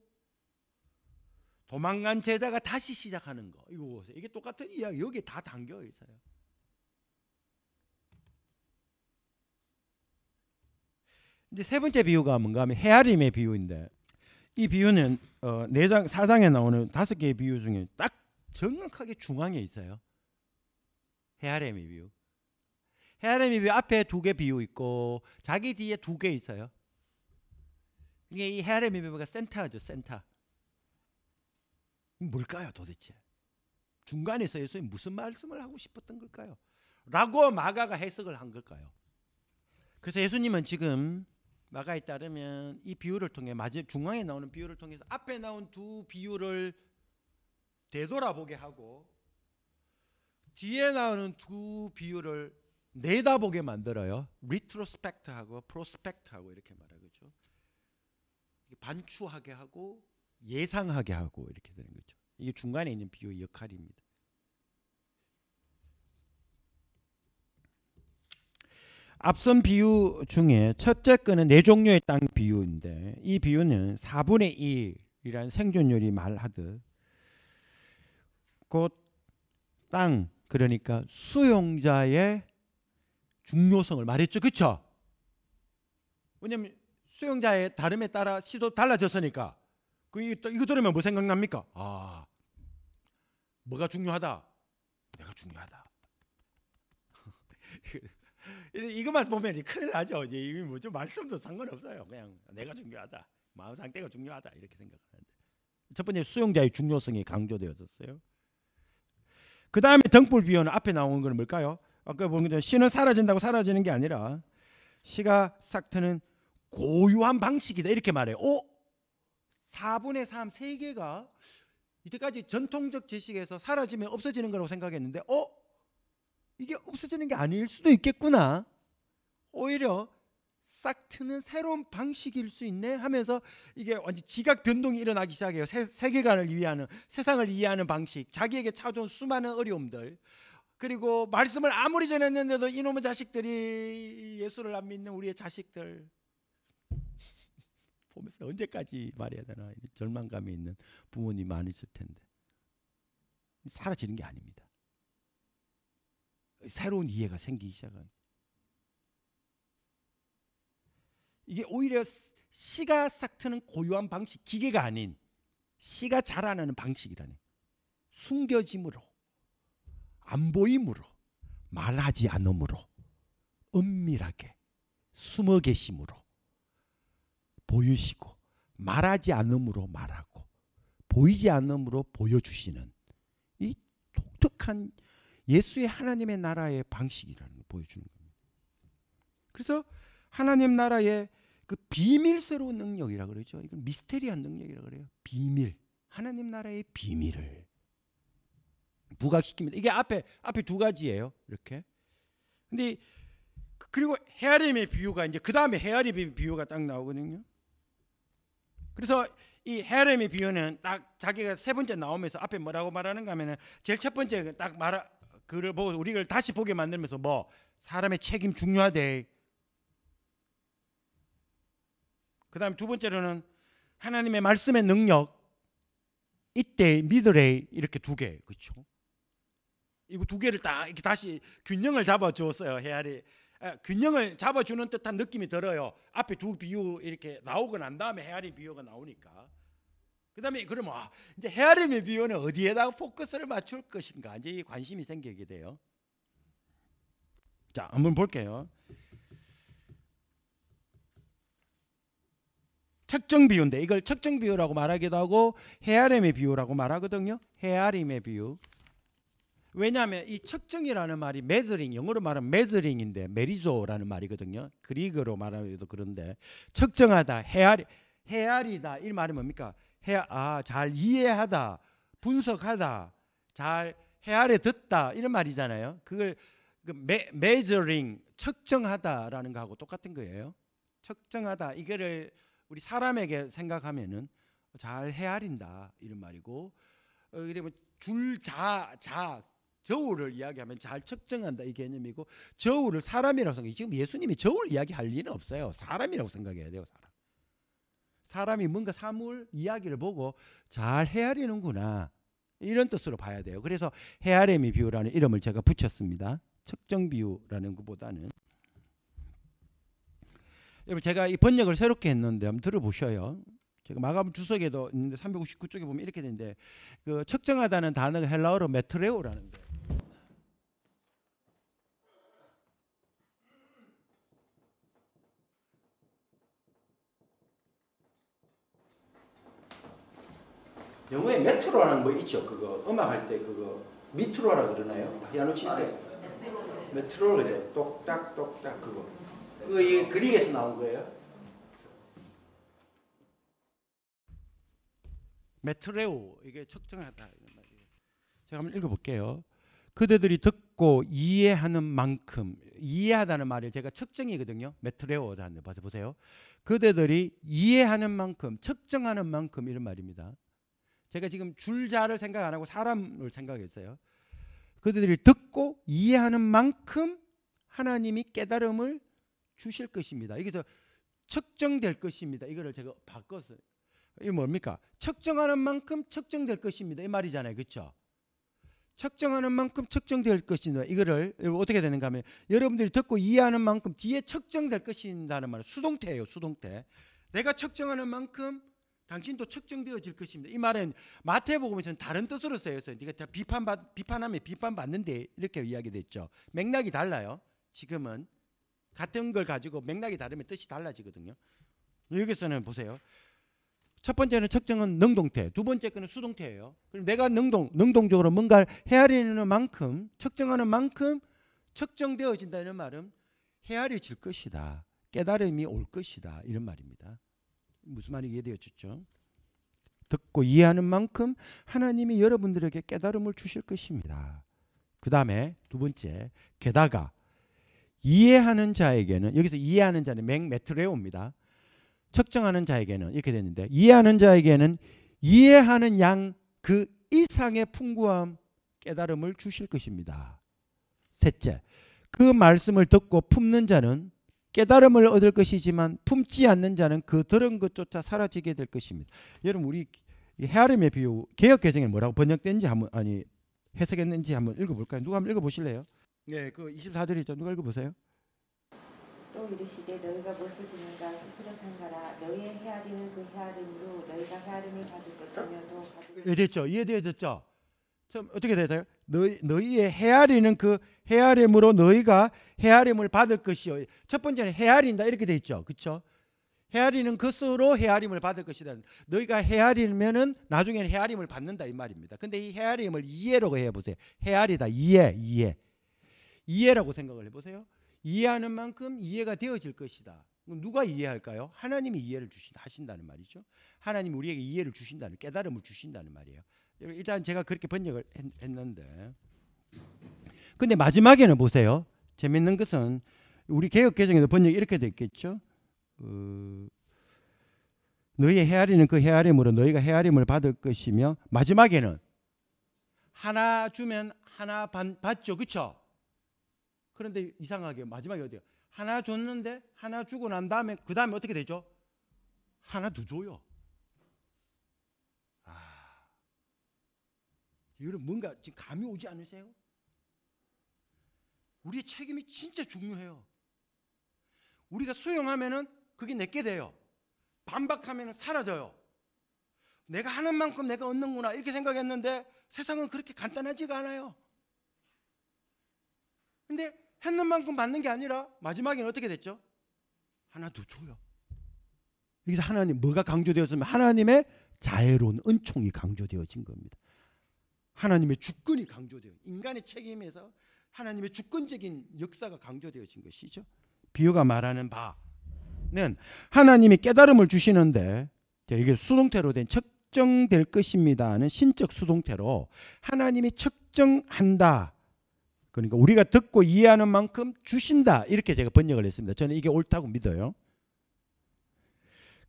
도망간 제자가 다시 시작하는 거. 이거 보세요. 이게 똑같은 이야기. 여기에 다 담겨 있어요. 이제 세 번째 비유가 뭔가 하면 헤아림의 비유인데, 이 비유는 4장 4장에 나오는 5개의 비유 중에 딱 정확하게 중앙에 있어요. 헤아림의 비유. 헤아림의 비유 앞에 2개 비유 있고 자기 뒤에 2개 있어요. 이게 이 헤아림의 비유가 센터죠, 센터. 뭘까요, 도대체? 중간에서 예수님이 무슨 말씀을 하고 싶었던 걸까요? 라고 마가가 해석을 한 걸까요? 그래서 예수님은 지금 마가에 따르면 이 비유를 통해 중앙에 나오는 비유를 통해서 앞에 나온 2 비유를 되돌아보게 하고 뒤에 나오는 2 비유를 내다보게 만들어요. 리트로스펙트하고 프로스펙트하고 이렇게 말하죠. 반추하게 하고 예상하게 하고 이렇게 되는 거죠. 이게 중간에 있는 비유의 역할입니다. 앞선 비유 중에 첫째 거는 4종류의 땅 비유인데, 이 비유는 4분의 1이라는 생존율이 말하듯 곧 땅, 그러니까 수용자의 중요성을 말했죠. 그렇죠? 왜냐하면 수용자의 다름에 따라 시도 달라졌으니까. 이거 들으면 뭐 생각납니까? 아, 뭐가 중요하다? 내가 중요하다. 이것만 보면 이제 큰일 나죠. 이제 이게 뭐죠? 말씀도 상관없어요. 그냥 내가 중요하다, 마음 상태가 중요하다 이렇게 생각하는데, 첫 번째 수용자의 중요성이 강조되어졌어요. 그 다음에 등불 비유는 앞에 나오는 건 뭘까요? 아까 보는 것처럼 씨는 사라진다고 사라지는 게 아니라 씨가 싹 트는 고유한 방식이다 이렇게 말해요. 4분의 3, 3개가 이때까지 전통적 지식에서 사라지면 없어지는 거라고 생각했는데 이게 없어지는 게 아닐 수도 있겠구나. 오히려 싹 트는 새로운 방식일 수 있네 하면서 이게 완전 지각 변동이 일어나기 시작해요. 세계관을 이해하는, 세상을 이해하는 방식, 자기에게 찾아온 수많은 어려움들, 그리고 말씀을 아무리 전했는데도 이놈의 자식들이 예수를 안 믿는 우리의 자식들 보면서 언제까지 말해야 되나 절망감이 있는 부모님 많이 있을 텐데, 사라지는 게 아닙니다. 새로운 이해가 생기기 시작한, 이게 오히려 씨가 싹 트는 고유한 방식, 기계가 아닌 씨가 자라나는 방식이라네. 숨겨짐으로, 안 보임으로, 말하지 않음으로, 은밀하게 숨어 계심으로 보이시고, 말하지 않음으로 말하고, 보이지 않음으로 보여주시는 이 독특한 예수의 하나님의 나라의 방식이라는 걸 보여주는 겁니다. 그래서 하나님 나라의 그 비밀스러운 능력이라고 그러죠. 이건 미스테리한 능력이라고 그래요. 비밀, 하나님 나라의 비밀을 부각시킵니다. 이게 앞에 2가지예요. 이렇게. 근데 그리고 헤아림의 비유가 이제 그 다음에 헤아림의 비유가 딱 나오거든요. 그래서 이 헤아림의 비유는 딱 자기가 세 번째 나오면서 앞에 뭐라고 말하는가 하면은 제일 첫 번째 딱 그를 보고 우리를 다시 보게 만들면서 사람의 책임 중요하대. 그 다음에 두 번째로는 하나님의 말씀의 능력, 이때 믿으래, 이렇게 2개. 그렇죠? 이거 2개를 딱 이렇게 다시 균형을 잡아주었어요. 헤아리 균형을 잡아주는 듯한 느낌이 들어요. 앞에 2 비유 이렇게 나오고 난 다음에 헤아림 비유가 나오니까. 그 다음에 그러면 이제 헤아림의 비유는 어디에다가 포커스를 맞출 것인가, 이제 이 관심이 생기게 돼요. 자, 한번 볼게요. 측정 비유인데, 이걸 측정 비유라고 말하기도 하고 헤아림의 비유라고 말하거든요. 헤아림의 비유. 왜냐하면 이 측정이라는 말이 메저링, 영어로 말하면 메저링인데 메리조라는 말이거든요. 그리그로 말하기도 그런데, 측정하다, 헤아리다 이 말이 뭡니까? 잘 이해하다, 분석하다, 잘 헤아려 듣다 이런 말이잖아요. 그걸 메저링, 측정하다라는 거하고 똑같은 거예요. 측정하다, 이거를 우리 사람에게 생각하면은 잘 헤아린다 이런 말이고, 그리고 저울을 이야기하면 잘 측정한다 이 개념이고, 저울을 사람이라고 생각해. 지금 예수님이 저울 이야기할 일은 없어요. 사람이라고 생각해야 돼요. 사람이 뭔가 사물 이야기를 보고 잘 헤아리는구나 이런 뜻으로 봐야 돼요. 그래서 헤아림의 비유라는 이름을 제가 붙였습니다. 측정 비유라는 것보다는. 여러분 제가 이 번역을 새롭게 했는데 한번 들어보셔요. 제가 마가복음 주석에도 있는데 359쪽에 보면 이렇게 되는데, 그 측정하다는 단어가 헬라어로 메트레오라는 거예요. 영어에 메트로라는 뭐 있죠. 그거 음악 할 때 그거 미트로라 그러나요? 피아노 칠 때 메트로 그래요. 똑딱 똑딱 그거. 그거 이 그릭에서 나온 거예요. 메트레오 이게 측정하다 이런 말이에요. 제가 한번 읽어볼게요. 그대들이 듣고 이해하는 만큼, 이해하다는 말을 제가 측정이거든요. 메트레오라는 거 보세요. 그대들이 이해하는 만큼, 측정하는 만큼 이런 말입니다. 제가 지금 줄자를 생각 안 하고 사람을 생각했어요. 그들이 듣고 이해하는 만큼 하나님이 깨달음을 주실 것입니다. 여기서 측정될 것입니다. 이거를 제가 바꿨어요. 이게 뭡니까? 측정하는 만큼 측정될 것입니다. 이 말이잖아요. 그렇죠? 측정하는 만큼 측정될 것입니다. 이거를 어떻게 되는가 하면 여러분들이 듣고 이해하는 만큼 뒤에 측정될 것이라는 말은 수동태예요. 수동태. 내가 측정하는 만큼 당신도 측정되어질 것입니다. 이 말은 마태복음에서는 다른 뜻으로 쓰여서 네가 비판하면 비판받는데 이렇게 이야기됐죠. 맥락이 달라요. 지금은 같은 걸 가지고 맥락이 다르면 뜻이 달라지거든요. 여기서는 보세요. 첫 번째는 측정은 능동태, 두 번째 거는 수동태예요. 그럼 내가 능동적으로 뭔가를 헤아리는 만큼, 측정하는 만큼 측정되어진다는 말은 헤아려질 것이다. 깨달음이 올 것이다. 이런 말입니다. 무슨 말이 이해되었죠? 듣고 이해하는 만큼 하나님이 여러분들에게 깨달음을 주실 것입니다. 그 다음에 두 번째, 게다가 이해하는 자에게는, 여기서 이해하는 자는 메트레오입니다. 측정하는 자에게는 이렇게 됐는데, 이해하는 자에게는 이해하는 양 그 이상의 풍부함 깨달음을 주실 것입니다. 셋째, 그 말씀을 듣고 품는 자는 깨달음을 얻을 것이지만 품지 않는 자는 그 들은 것조차 사라지게 될 것입니다. 여러분 우리 헤아림의 비유 개역개정에 뭐라고 번역된지 한번 해석했는지 한번 읽어볼까요? 누가 한번 읽어보실래요? 네, 그 24절이죠. 누가 읽어보세요? 또 이르시되 너희가 무엇을 듣는가 스스로 삼가라. 너희의 헤아리는 그 헤아림으로 너희가 헤아림을 받을 것이며 또 받을 이해됐죠? 이해되었죠? 어떻게 되나요? 너희의 헤아리는 그 헤아림으로 너희가 헤아림을 받을 것이요. 첫 번째는 헤아린다 이렇게 돼 있죠. 그렇죠? 헤아리는 것으로 헤아림을 받을 것이다. 너희가 헤아리면은 나중에는 헤아림을 받는다 이 말입니다. 근데 이 헤아림을 이해라고 해 보세요. 헤아리다 이해라고 생각을 해 보세요. 이해하는 만큼 이해가 되어질 것이다. 누가 이해할까요? 하나님이 이해를 하신다는 말이죠. 하나님이 우리에게 이해를 주신다는, 깨달음을 주신다는 말이에요. 일단 제가 그렇게 번역을 했는데, 근데 마지막에는 보세요. 재밌는 것은 우리 개역개정에도 번역이 이렇게 됐겠죠. 너희의 헤아리는 그 헤아림으로 너희가 헤아림을 받을 것이며, 마지막에는 하나 주면 하나 받죠. 그렇죠? 그런데 이상하게 마지막에 어디요? 하나 줬는데 하나 주고 난 다음에 그 다음에 어떻게 되죠? 하나 더 줘요. 여러분 뭔가 지금 감이 오지 않으세요? 우리의 책임이 진짜 중요해요. 우리가 수용하면은 그게 내게 돼요. 반박하면은 사라져요. 내가 하는 만큼 내가 얻는구나 이렇게 생각했는데 세상은 그렇게 간단하지가 않아요. 근데 했는 만큼 받는 게 아니라 마지막에는 어떻게 됐죠? 하나 더 줘요. 여기서 하나님 뭐가 강조되었으면 하나님의 자애로운 은총이 강조되어진 겁니다. 하나님의 주권이 강조되어, 인간의 책임에서 하나님의 주권적인 역사가 강조되어진 것이죠. 비유가 말하는 바는 하나님이 깨달음을 주시는데, 이게 수동태로 된 측정될 것입니다는 신적 수동태로 하나님이 측정한다. 그러니까 우리가 듣고 이해하는 만큼 주신다. 이렇게 제가 번역을 했습니다. 저는 이게 옳다고 믿어요.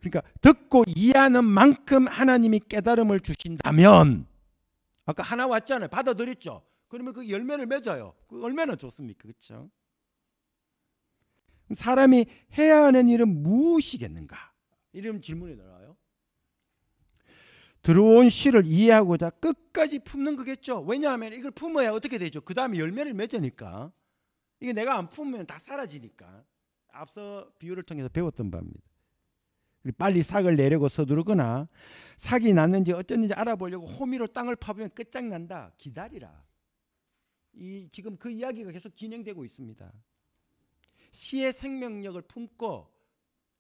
그러니까 듣고 이해하는 만큼 하나님이 깨달음을 주신다면, 아까 하나 왔잖아요. 받아들였죠. 그러면 그 열매를 맺어요. 그 얼마나 좋습니까? 그렇죠? 사람이 해야 하는 일은 무엇이겠는가? 이런 질문이 나와요. 들어온 씨를 이해하고자 끝까지 품는 거겠죠. 왜냐하면 이걸 품어야 어떻게 되죠? 그 다음에 열매를 맺으니까. 이게 내가 안 품으면 다 사라지니까. 앞서 비유를 통해서 배웠던 바입니다. 빨리 삭을 내려고 서두르거나 삭이 났는지 어쩐지 알아보려고 호미로 땅을 파보면 끝장난다. 기다리라. 지금 그 이야기가 계속 진행되고 있습니다. 씨의 생명력을 품고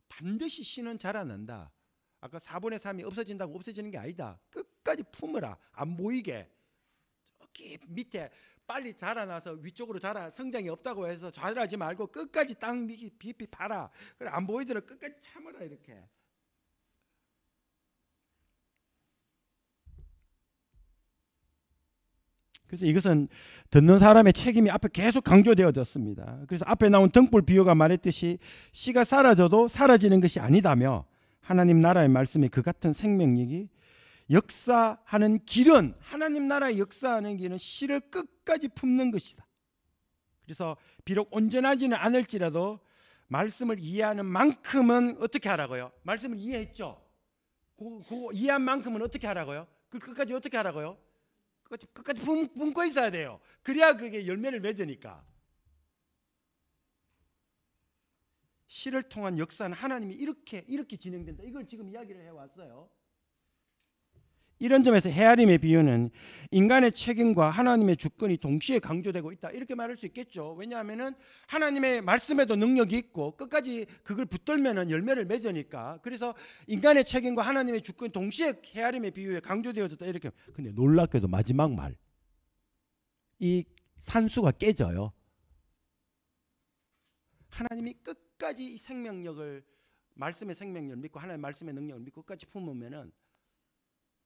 반드시 씨는 자라난다. 아까 4분의 3이 없어진다고 없어지는 게 아니다. 끝까지 품으라. 안 보이게. 저기 밑에 빨리 자라나서 위쪽으로 성장이 없다고 해서 자라지 말고 끝까지 땅 깊이 파라. 그래 안 보이더라도 끝까지 참으라 이렇게. 그래서 이것은 듣는 사람의 책임이 앞에 계속 강조되어졌습니다. 그래서 앞에 나온 등불 비유가 말했듯이 씨가 사라져도 사라지는 것이 아니다며 하나님 나라의 말씀이 그 같은 생명력이 역사하는 길은 하나님 나라의 역사하는 길은 씨를 끝까지 품는 것이다. 그래서 비록 온전하지는 않을지라도 말씀을 이해하는 만큼은 어떻게 하라고요? 말씀을 이해했죠. 그 이해한 만큼은 어떻게 하라고요? 그 끝까지 어떻게 하라고요? 끝까지 품고 있어야 돼요. 그래야 그게 열매를 맺으니까. 씨를 통한 역사는 하나님이 이렇게 진행된다. 이걸 지금 이야기를 해왔어요. 이런 점에서 헤아림의 비유는 인간의 책임과 하나님의 주권이 동시에 강조되고 있다. 이렇게 말할 수 있겠죠. 왜냐하면 하나님의 말씀에도 능력이 있고 끝까지 그걸 붙들면 열매를 맺으니까. 그래서 인간의 책임과 하나님의 주권이 동시에 헤아림의 비유에 강조되어졌다. 이렇게. 근데 놀랍게도 마지막 말. 이 산수가 깨져요. 하나님이 끝까지 이 생명력을 말씀의 생명력을 믿고 하나님의 말씀의 능력을 믿고 끝까지 품으면은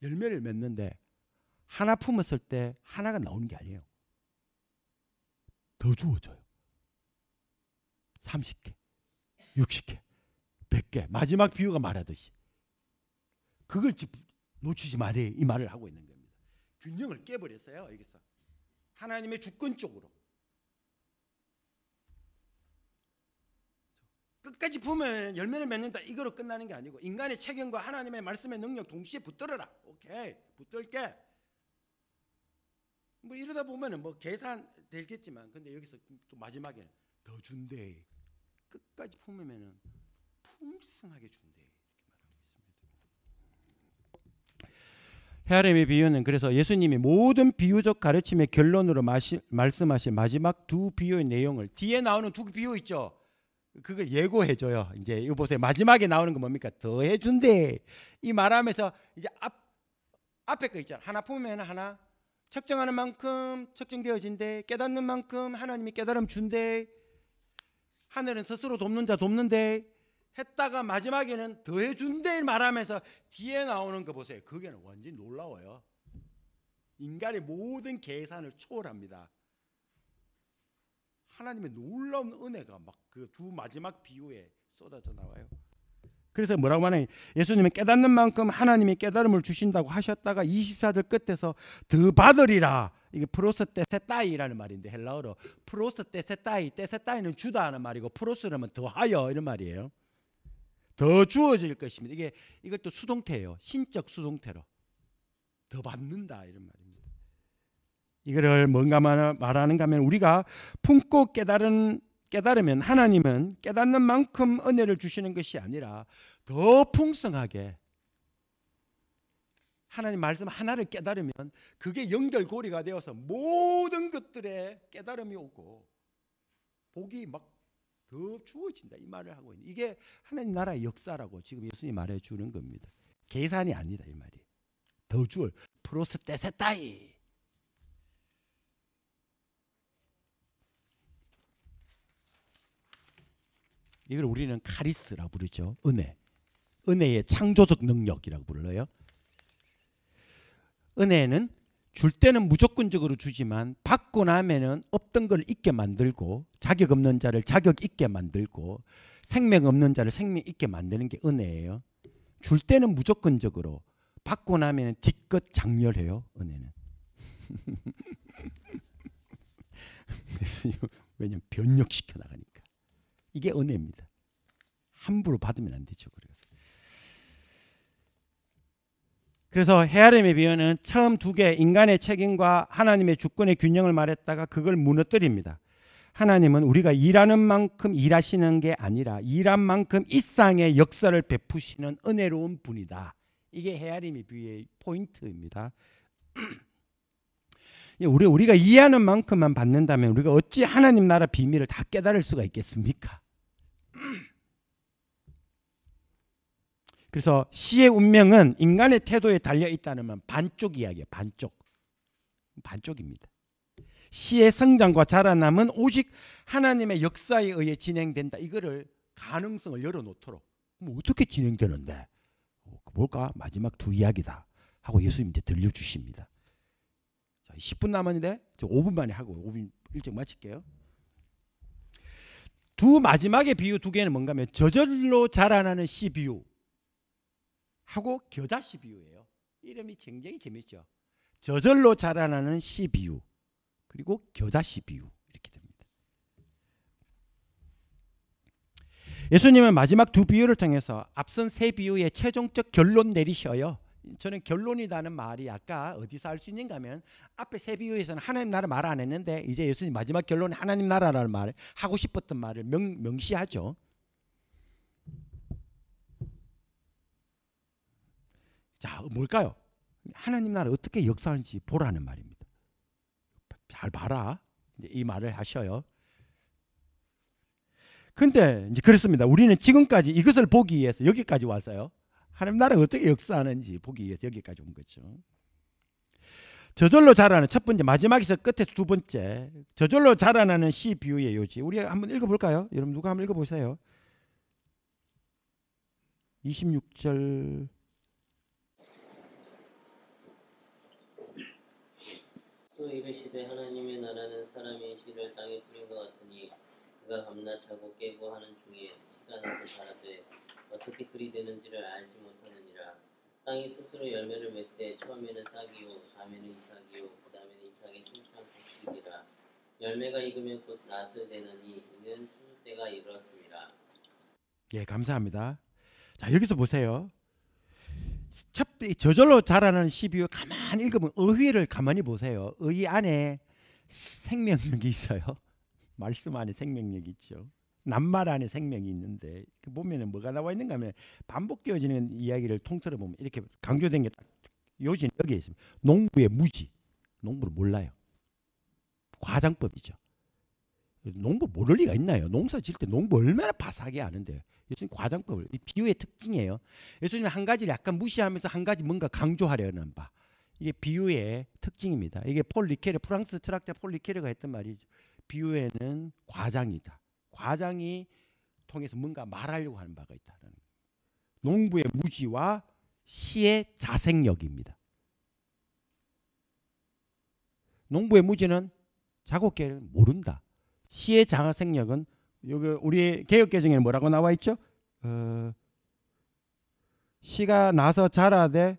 열매를 맺는데 하나 품었을 때 하나가 나오는 게 아니에요. 더 주어져요. 30개, 60개, 100개. 마지막 비유가 말하듯이. 그걸 놓치지 말아야 이 말을 하고 있는 겁니다. 균형을 깨버렸어요. 여기서. 하나님의 주권 쪽으로. 끝까지 보면 열매를 맺는다 이거로 끝나는 게 아니고 인간의 책임과 하나님의 말씀의 능력 동시에 붙들어라. 오케이, 붙들게. 뭐 이러다 보면은 뭐 계산 되겠지만, 근데 여기서 또 마지막에는 더 준대. 끝까지 품으면은 풍성하게 준대. 이렇게 말하고 있습니다. 헤아림의 비유는 그래서 예수님이 모든 비유적 가르침의 결론으로 말씀하신 마지막 두 비유의 내용을 뒤에 나오는 두 비유 있죠. 그걸 예고해줘요. 이제 이거 보세요. 마지막에 나오는 건 뭡니까? 더 해준대. 이 말하면서 이제 앞에 거 있잖아. 하나 품으면 하나 측정하는 만큼 측정되어진대. 깨닫는 만큼 하나님이 깨달음 준대. 하늘은 스스로 돕는 자 돕는데 했다가 마지막에는 더 해준대 말하면서 뒤에 나오는 거 보세요. 그게는 완전히 놀라워요. 인간의 모든 계산을 초월합니다. 하나님의 놀라운 은혜가 막 그 두 마지막 비유에 쏟아져 나와요. 그래서 뭐라고 하나요? 예수님은 깨닫는 만큼 하나님이 깨달음을 주신다고 하셨다가 24절 끝에서 더 받으리라. 이게 프로스테세타이라는 말인데 헬라어로 프로스테세타이는 주다 하는 말이고 프로스라면 더하여 이런 말이에요. 더 주어질 것입니다. 이것도 수동태예요. 신적 수동태로 더 받는다 이런 말입니다. 이거를 뭔가 말하는가 하면 우리가 품고 깨달으면 하나님은 깨닫는 만큼 은혜를 주시는 것이 아니라 더 풍성하게 하나님 말씀 하나를 깨달으면 그게 연결고리가 되어서 모든 것들에 깨달음이 오고 복이 막 더 주어진다 이 말을 하고 있는, 이게 하나님 나라의 역사라고 지금 예수님이 말해 주는 겁니다. 계산이 아니다 이 말이. 더 주어 프로스테세타이. 이걸 우리는 카리스라고 부르죠. 은혜의 창조적 능력이라고 불러요. 은혜는 줄 때는 무조건적으로 주지만 받고 나면은 없던 걸 있게 만들고 자격 없는 자를 자격 있게 만들고 생명 없는 자를 생명 있게 만드는 게 은혜예요. 줄 때는 무조건적으로, 받고 나면은 뒤끝 장렬해요. 은혜는. 예수님 왜냐면 변력시켜 나가니까. 이게 은혜입니다. 함부로 받으면 안 되죠. 그래서 헤아림의 비유는 처음 두 개 인간의 책임과 하나님의 주권의 균형을 말했다가 그걸 무너뜨립니다. 하나님은 우리가 일하는 만큼 일하시는 게 아니라 일한 만큼 일상의 역사를 베푸시는 은혜로운 분이다. 이게 헤아림의 비유의 포인트입니다. 우리가 이해하는 만큼만 받는다면 우리가 어찌 하나님 나라 비밀을 다 깨달을 수가 있겠습니까? 그래서 시의 운명은 인간의 태도에 달려 있다는 반쪽 이야기예요. 반쪽입니다. 시의 성장과 자라남은 오직 하나님의 역사에 의해 진행된다. 이거를 가능성을 열어놓도록. 그럼 어떻게 진행되는데? 뭘까? 마지막 두 이야기다 하고 예수님 이제 들려주십니다. 자, 10분 남았는데 저 5분 만에 하고 5분 일찍 마칠게요. 두 마지막의 비유 두 개는 뭔가 하면 저절로 자라나는 씨 비유 하고 겨자씨 비유예요. 이름이 굉장히 재밌죠. 저절로 자라나는 씨 비유 그리고 겨자씨 비유 이렇게 됩니다. 예수님은 마지막 두 비유를 통해서 앞선 세 비유의 최종적 결론 내리셔요. 저는 결론이라는 말이 아까 어디서 알 수 있는가 하면 앞에 세 비유에서는 하나님 나라 말 안 했는데 이제 예수님 마지막 결론은 하나님 나라라는 말 하고 싶었던 말을 명시하죠. 자, 뭘까요? 하나님 나라 어떻게 역사하는지 보라는 말입니다. 잘 봐라. 이제 이 말을 하셔요. 근데 이제 그렇습니다. 우리는 지금까지 이것을 보기 위해서 여기까지 왔어요. 하나님 나라가 어떻게 역사하는지 보기 위해서 여기까지 온 거죠. 저절로 자라는 첫 번째, 마지막에서 끝에서 두 번째, 저절로 자라나는 씨 비유의 요지. 우리 한번 읽어볼까요? 여러분 누가 한번 읽어보세요. 26절. 또 이르시되 하나님의 나라는 사람의 씨를 땅에 뿌린 것 같으니 그가 밤낮 자고 깨고 하는 중에 씨가 나서 자라되 어떻게 그리 되는지를 알지 못하느니라. 땅이 스스로 열매를 맺되 처음에는 싹이요 다음에는 이삭이요 그 다음에는 이삭이 충창 곡식이라. 열매가 익으면 곧 낫을 되느니 이는 추수 때가 이르렀습니다. 예, 감사합니다. 자, 여기서 보세요. 저절로 자라는 씨 비유 가만히 읽으면 의의를 가만히 보세요. 의의 안에 생명력이 있어요. 말씀 안에 생명력이 있죠. 낱말 안에 생명이 있는데 그 보면은 뭐가 나와 있는가 하면 반복되어지는 이야기를 통틀어 보면 이렇게 강조된 게 딱 요지는 여기에 있습니다. 농부의 무지. 농부를 몰라요. 과장법이죠. 농부 모를 리가 있나요? 농사 지을 때 농부 얼마나 바삭하게 아는데요. 예수님 과장법을, 이 비유의 특징이에요. 예수님 한 가지를 약간 무시하면서 한 가지 뭔가 강조하려는 바. 이게 비유의 특징입니다. 이게 폴 리케르, 프랑스 철학자 폴 리케르가 했던 말이죠. 비유에는 과장이다. 과장이 통해서 뭔가 말하려고 하는 바가 있다는. 농부의 무지와 시의 자생력입니다. 농부의 무지는 자고 깨를 모른다. 시의 자생력은 여기 우리 개역개정에는 뭐라고 나와 있죠? 시가 나서 자라되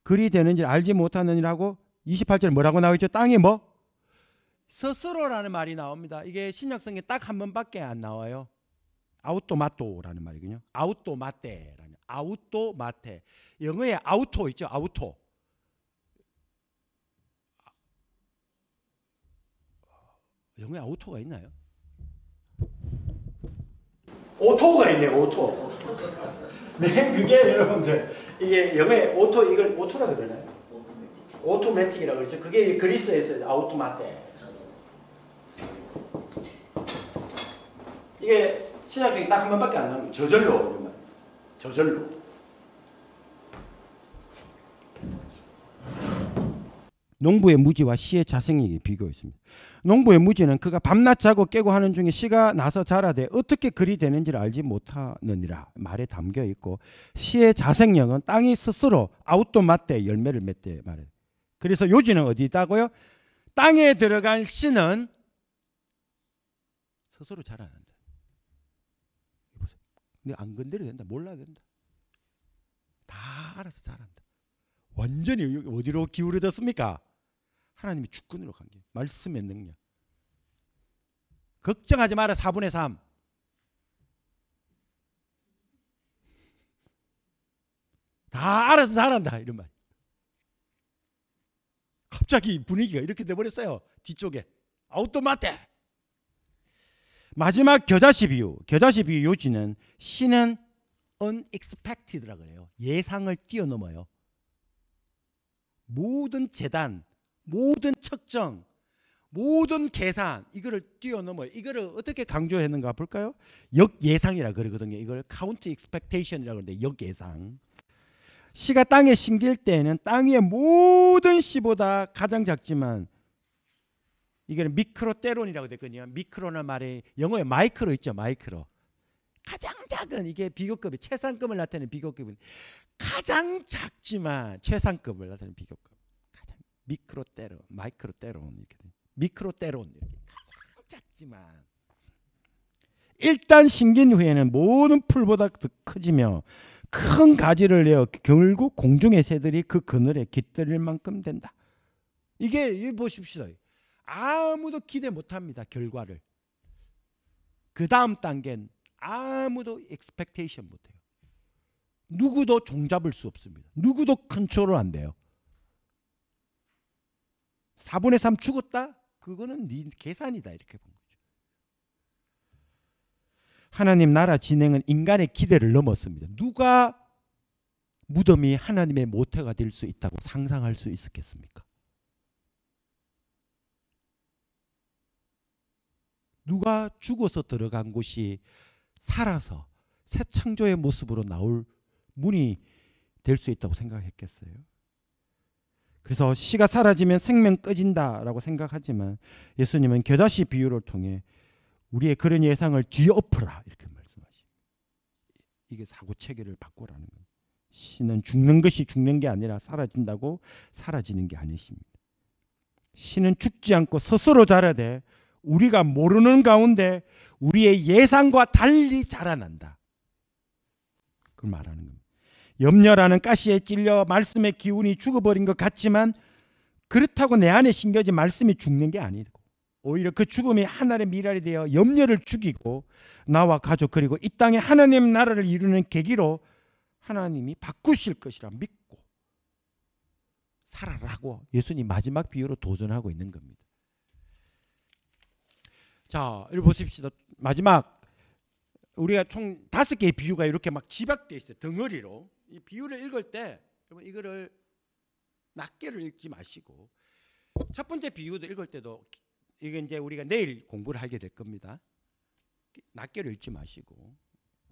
그리 되는지 알지 못하느니라고 28절에 뭐라고 나와 있죠? 땅이 뭐? 스스로라는 말이 나옵니다. 이게 신약성에 딱 한 번밖에 안 나와요. 아우토마토라는 말이군요. 아우토마테라는 아우토마테. 영어에 아우토 있죠? 아우토. 영어에 아우토가 있나요? 오토가 있네요. 오토. 맨 그게 여러분들 이게 영어에 오토 이걸 오토라 그러나요? 오토매틱이라고 그러죠. 그게 그리스에서 아우토마테. 이게 신약성이 딱 한 번밖에 안 나옵니다. 저절로. 저절로. 농부의 무지와 시의 자생력이 비교했습니다. 농부의 무지는 그가 밤낮 자고 깨고 하는 중에 씨가 나서 자라되 어떻게 그리 되는지를 알지 못하느니라 말에 담겨 있고, 시의 자생력은 땅이 스스로 아우토마테 열매를 맺되 말해. 그래서 요지는 어디 있다고요? 땅에 들어간 씨는 스스로 자라난다. 근데 안 건드려도 된다. 몰라도 된다. 다 알아서 자란다. 완전히 어디로 기울어졌습니까? 하나님의 주권으로 간 게 말씀의 능력. 걱정하지 마라 4분의 3. 다 알아서 잘한다 이런 말. 갑자기 분위기가 이렇게 돼버렸어요. 뒤쪽에 아우토마테. 마지막 겨자씨 비유. 겨자씨 비유 요지는 신은 unexpected라 그래요. 예상을 뛰어넘어요. 모든 재단, 모든 측정, 모든 계산 이거를 뛰어넘어요. 이거를 어떻게 강조했는가 볼까요? 역예상이라 그러거든요. 이걸 counter expectation이라고 하는데 역예상. 씨가 땅에 심길 때에는 땅 위의 모든 씨보다 가장 작지만 이게 미크로테론이라고 됐거든요. 미크로는 말이 영어에 마이크로 있죠. 마이크로. 가장 작은 이게 비교급이 최상급을 나타내는 비교급은 가장 작지만 최상급을 나타내는 비교급. 가장 미크로테론, 마이크로테론 이렇게 돼. 미크로테론 이렇게 가장 작지만 일단 심긴 후에는 모든 풀보다 더 커지며 큰 가지를 내어 결국 공중의 새들이 그 그늘에 깃들일 만큼 된다. 이게 보십시오. 아무도 기대 못합니다. 결과를. 그 다음 단계는 아무도 expectation 못해요. 누구도 종잡을 수 없습니다. 누구도 컨트롤 안 돼요. 4분의 3 죽었다? 그거는 네 계산이다 이렇게 본 거죠. 하나님 나라 진행은 인간의 기대를 넘었습니다. 누가 무덤이 하나님의 모태가 될 수 있다고 상상할 수 있었겠습니까? 누가 죽어서 들어간 곳이 살아서 새 창조의 모습으로 나올 문이 될 수 있다고 생각했겠어요? 그래서 씨가 사라지면 생명 꺼진다라고 생각하지만 예수님은 겨자씨 비유를 통해 우리의 그런 예상을 뒤엎으라 이렇게 말씀하십니다. 이게 사고 체계를 바꾸라는 겁니다. 씨는 죽는 것이 죽는 게 아니라 사라진다고 사라지는 게 아니십니다. 씨는 죽지 않고 스스로 자라되 우리가 모르는 가운데 우리의 예상과 달리 자라난다. 그걸 말하는 겁니다. 염려라는 가시에 찔려 말씀의 기운이 죽어버린 것 같지만 그렇다고 내 안에 심겨진 말씀이 죽는 게 아니고 오히려 그 죽음이 하늘의 미랄이 되어 염려를 죽이고 나와 가족 그리고 이 땅에 하나님 나라를 이루는 계기로 하나님이 바꾸실 것이라 믿고 살아라고 예수님 마지막 비유로 도전하고 있는 겁니다. 자, 여기 보십시오. 마지막 우리가 총 5개의 비유가 이렇게 막 집약되어 있어요. 덩어리로. 이 비유를 읽을 때 여러분 이거를 낱개를 읽지 마시고 첫 번째 비유도 읽을 때도 이게 이제 우리가 내일 공부를 하게 될 겁니다. 낱개로 읽지 마시고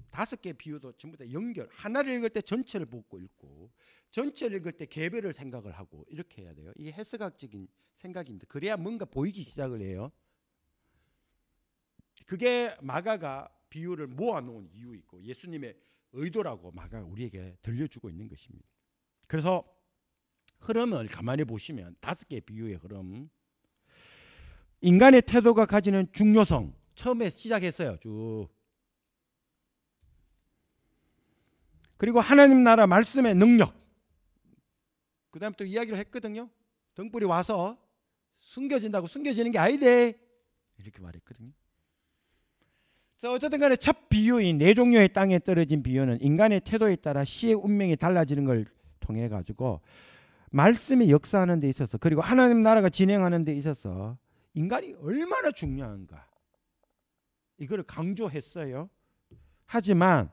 5개 비유도 전부 다 연결. 하나를 읽을 때 전체를 보고 읽고 전체를 읽을 때 개별을 생각을 하고 이렇게 해야 돼요. 이게 해석학적인 생각입니다. 그래야 뭔가 보이기 시작을 해요. 그게 마가가 비유를 모아놓은 이유이고 예수님의 의도라고 마가가 우리에게 들려주고 있는 것입니다. 그래서 흐름을 가만히 보시면 5개의 비유의 흐름. 인간의 태도가 가지는 중요성. 처음에 시작했어요. 쭉. 그리고 하나님 나라 말씀의 능력. 그 다음 또 이야기를 했거든요. 등불이 와서 숨겨진다고 숨겨지는 게 아니대. 이렇게 말했거든요. 그래서 어쨌든 간에 첫 비유인 4종류의 땅에 떨어진 비유는 인간의 태도에 따라 씨의 운명이 달라지는 걸 통해 가지고 말씀이 역사하는 데 있어서 그리고 하나님 나라가 진행하는 데 있어서 인간이 얼마나 중요한가 이거를 강조했어요. 하지만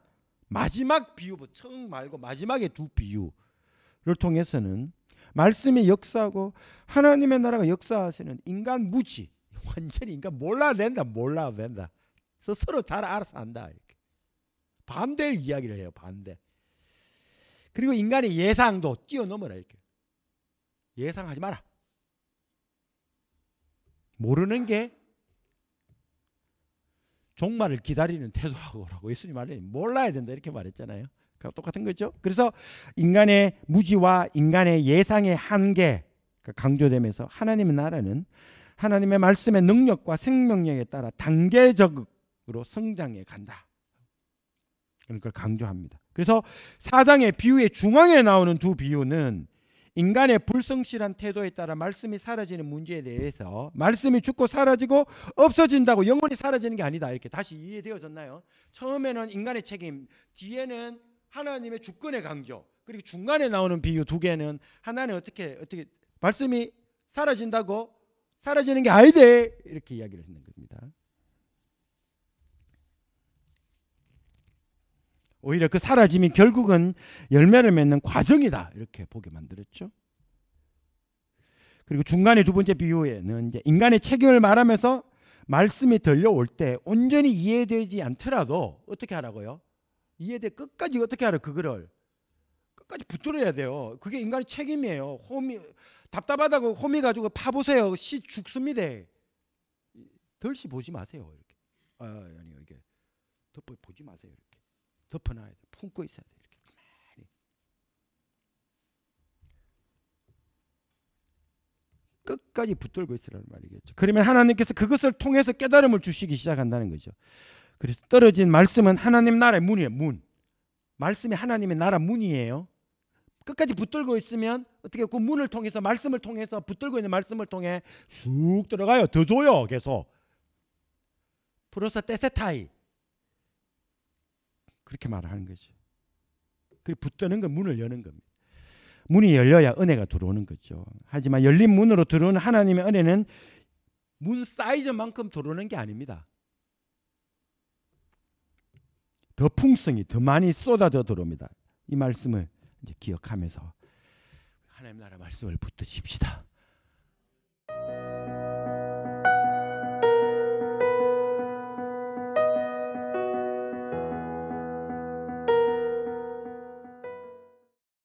마지막 비유부터 처음 말고 마지막의 2 비유를 통해서는 말씀이 역사하고 하나님의 나라가 역사하시는 인간 무지 완전히 인간 몰라도 된다. 스스로 잘 알아서 한다. 이렇게. 반대의 이야기를 해요. 반대. 그리고 인간의 예상도 뛰어넘어라. 이렇게. 예상하지 마라. 모르는 게 종말을 기다리는 태도라고 예수님 말해 몰라야 된다 이렇게 말했잖아요. 똑같은 거죠. 그래서 인간의 무지와 인간의 예상의 한계가 강조되면서 하나님의 나라는 하나님의 말씀의 능력과 생명력에 따라 단계적으로 성장해 간다. 그걸 강조합니다. 그래서 4장의 비유의 중앙에 나오는 2 비유는 인간의 불성실한 태도에 따라 말씀이 사라지는 문제에 대해서 말씀이 죽고 사라지고 없어진다고 영원히 사라지는 게 아니다. 이렇게 다시 이해되어졌나요? 처음에는 인간의 책임, 뒤에는 하나님의 주권의 강조, 그리고 중간에 나오는 비유 두 개는 하나는 어떻게 말씀이 사라진다고 사라지는 게 아니대 이렇게 이야기를 했는 겁니다. 오히려 그 사라짐이 결국은 열매를 맺는 과정이다 이렇게 보게 만들었죠. 그리고 중간에 두 번째 비유에는 이제 인간의 책임을 말하면서 말씀이 들려올 때 온전히 이해되지 않더라도 어떻게 하라고요? 이해돼 끝까지 어떻게 하라? 그거를 끝까지 붙들어야 돼요. 그게 인간의 책임이에요. 홈이 답답하다고 홈이 가지고 파보세요. 씨 죽습니다. 덜씨 보지 마세요. 이렇게 아니요 이게 덮어 보지 마세요. 이렇게 덮어놔야 돼. 품고 있어야 돼. 이렇게 가만히. 끝까지 붙들고 있으라는 말이겠죠. 그러면 하나님께서 그것을 통해서 깨달음을 주시기 시작한다는 거죠. 그래서 떨어진 말씀은 하나님 나라의 문이에요. 문. 말씀이 하나님의 나라 문이에요. 끝까지 붙들고 있으면 어떻게 그 문을 통해서 말씀을 통해서 붙들고 있는 말씀을 통해 쑥 들어가요. 더 줘요. 계속. 프로사 테세타이. 그렇게 말하는 거죠. 그 붙드는 건 문을 여는 겁니다. 문이 열려야 은혜가 들어오는 거죠. 하지만 열린 문으로 들어오는 하나님의 은혜는 문 사이즈만큼 들어오는 게 아닙니다. 더 풍성히 더 많이 쏟아져 들어옵니다. 이 말씀을 이제 기억하면서 하나님 나라 말씀을 붙드십시다.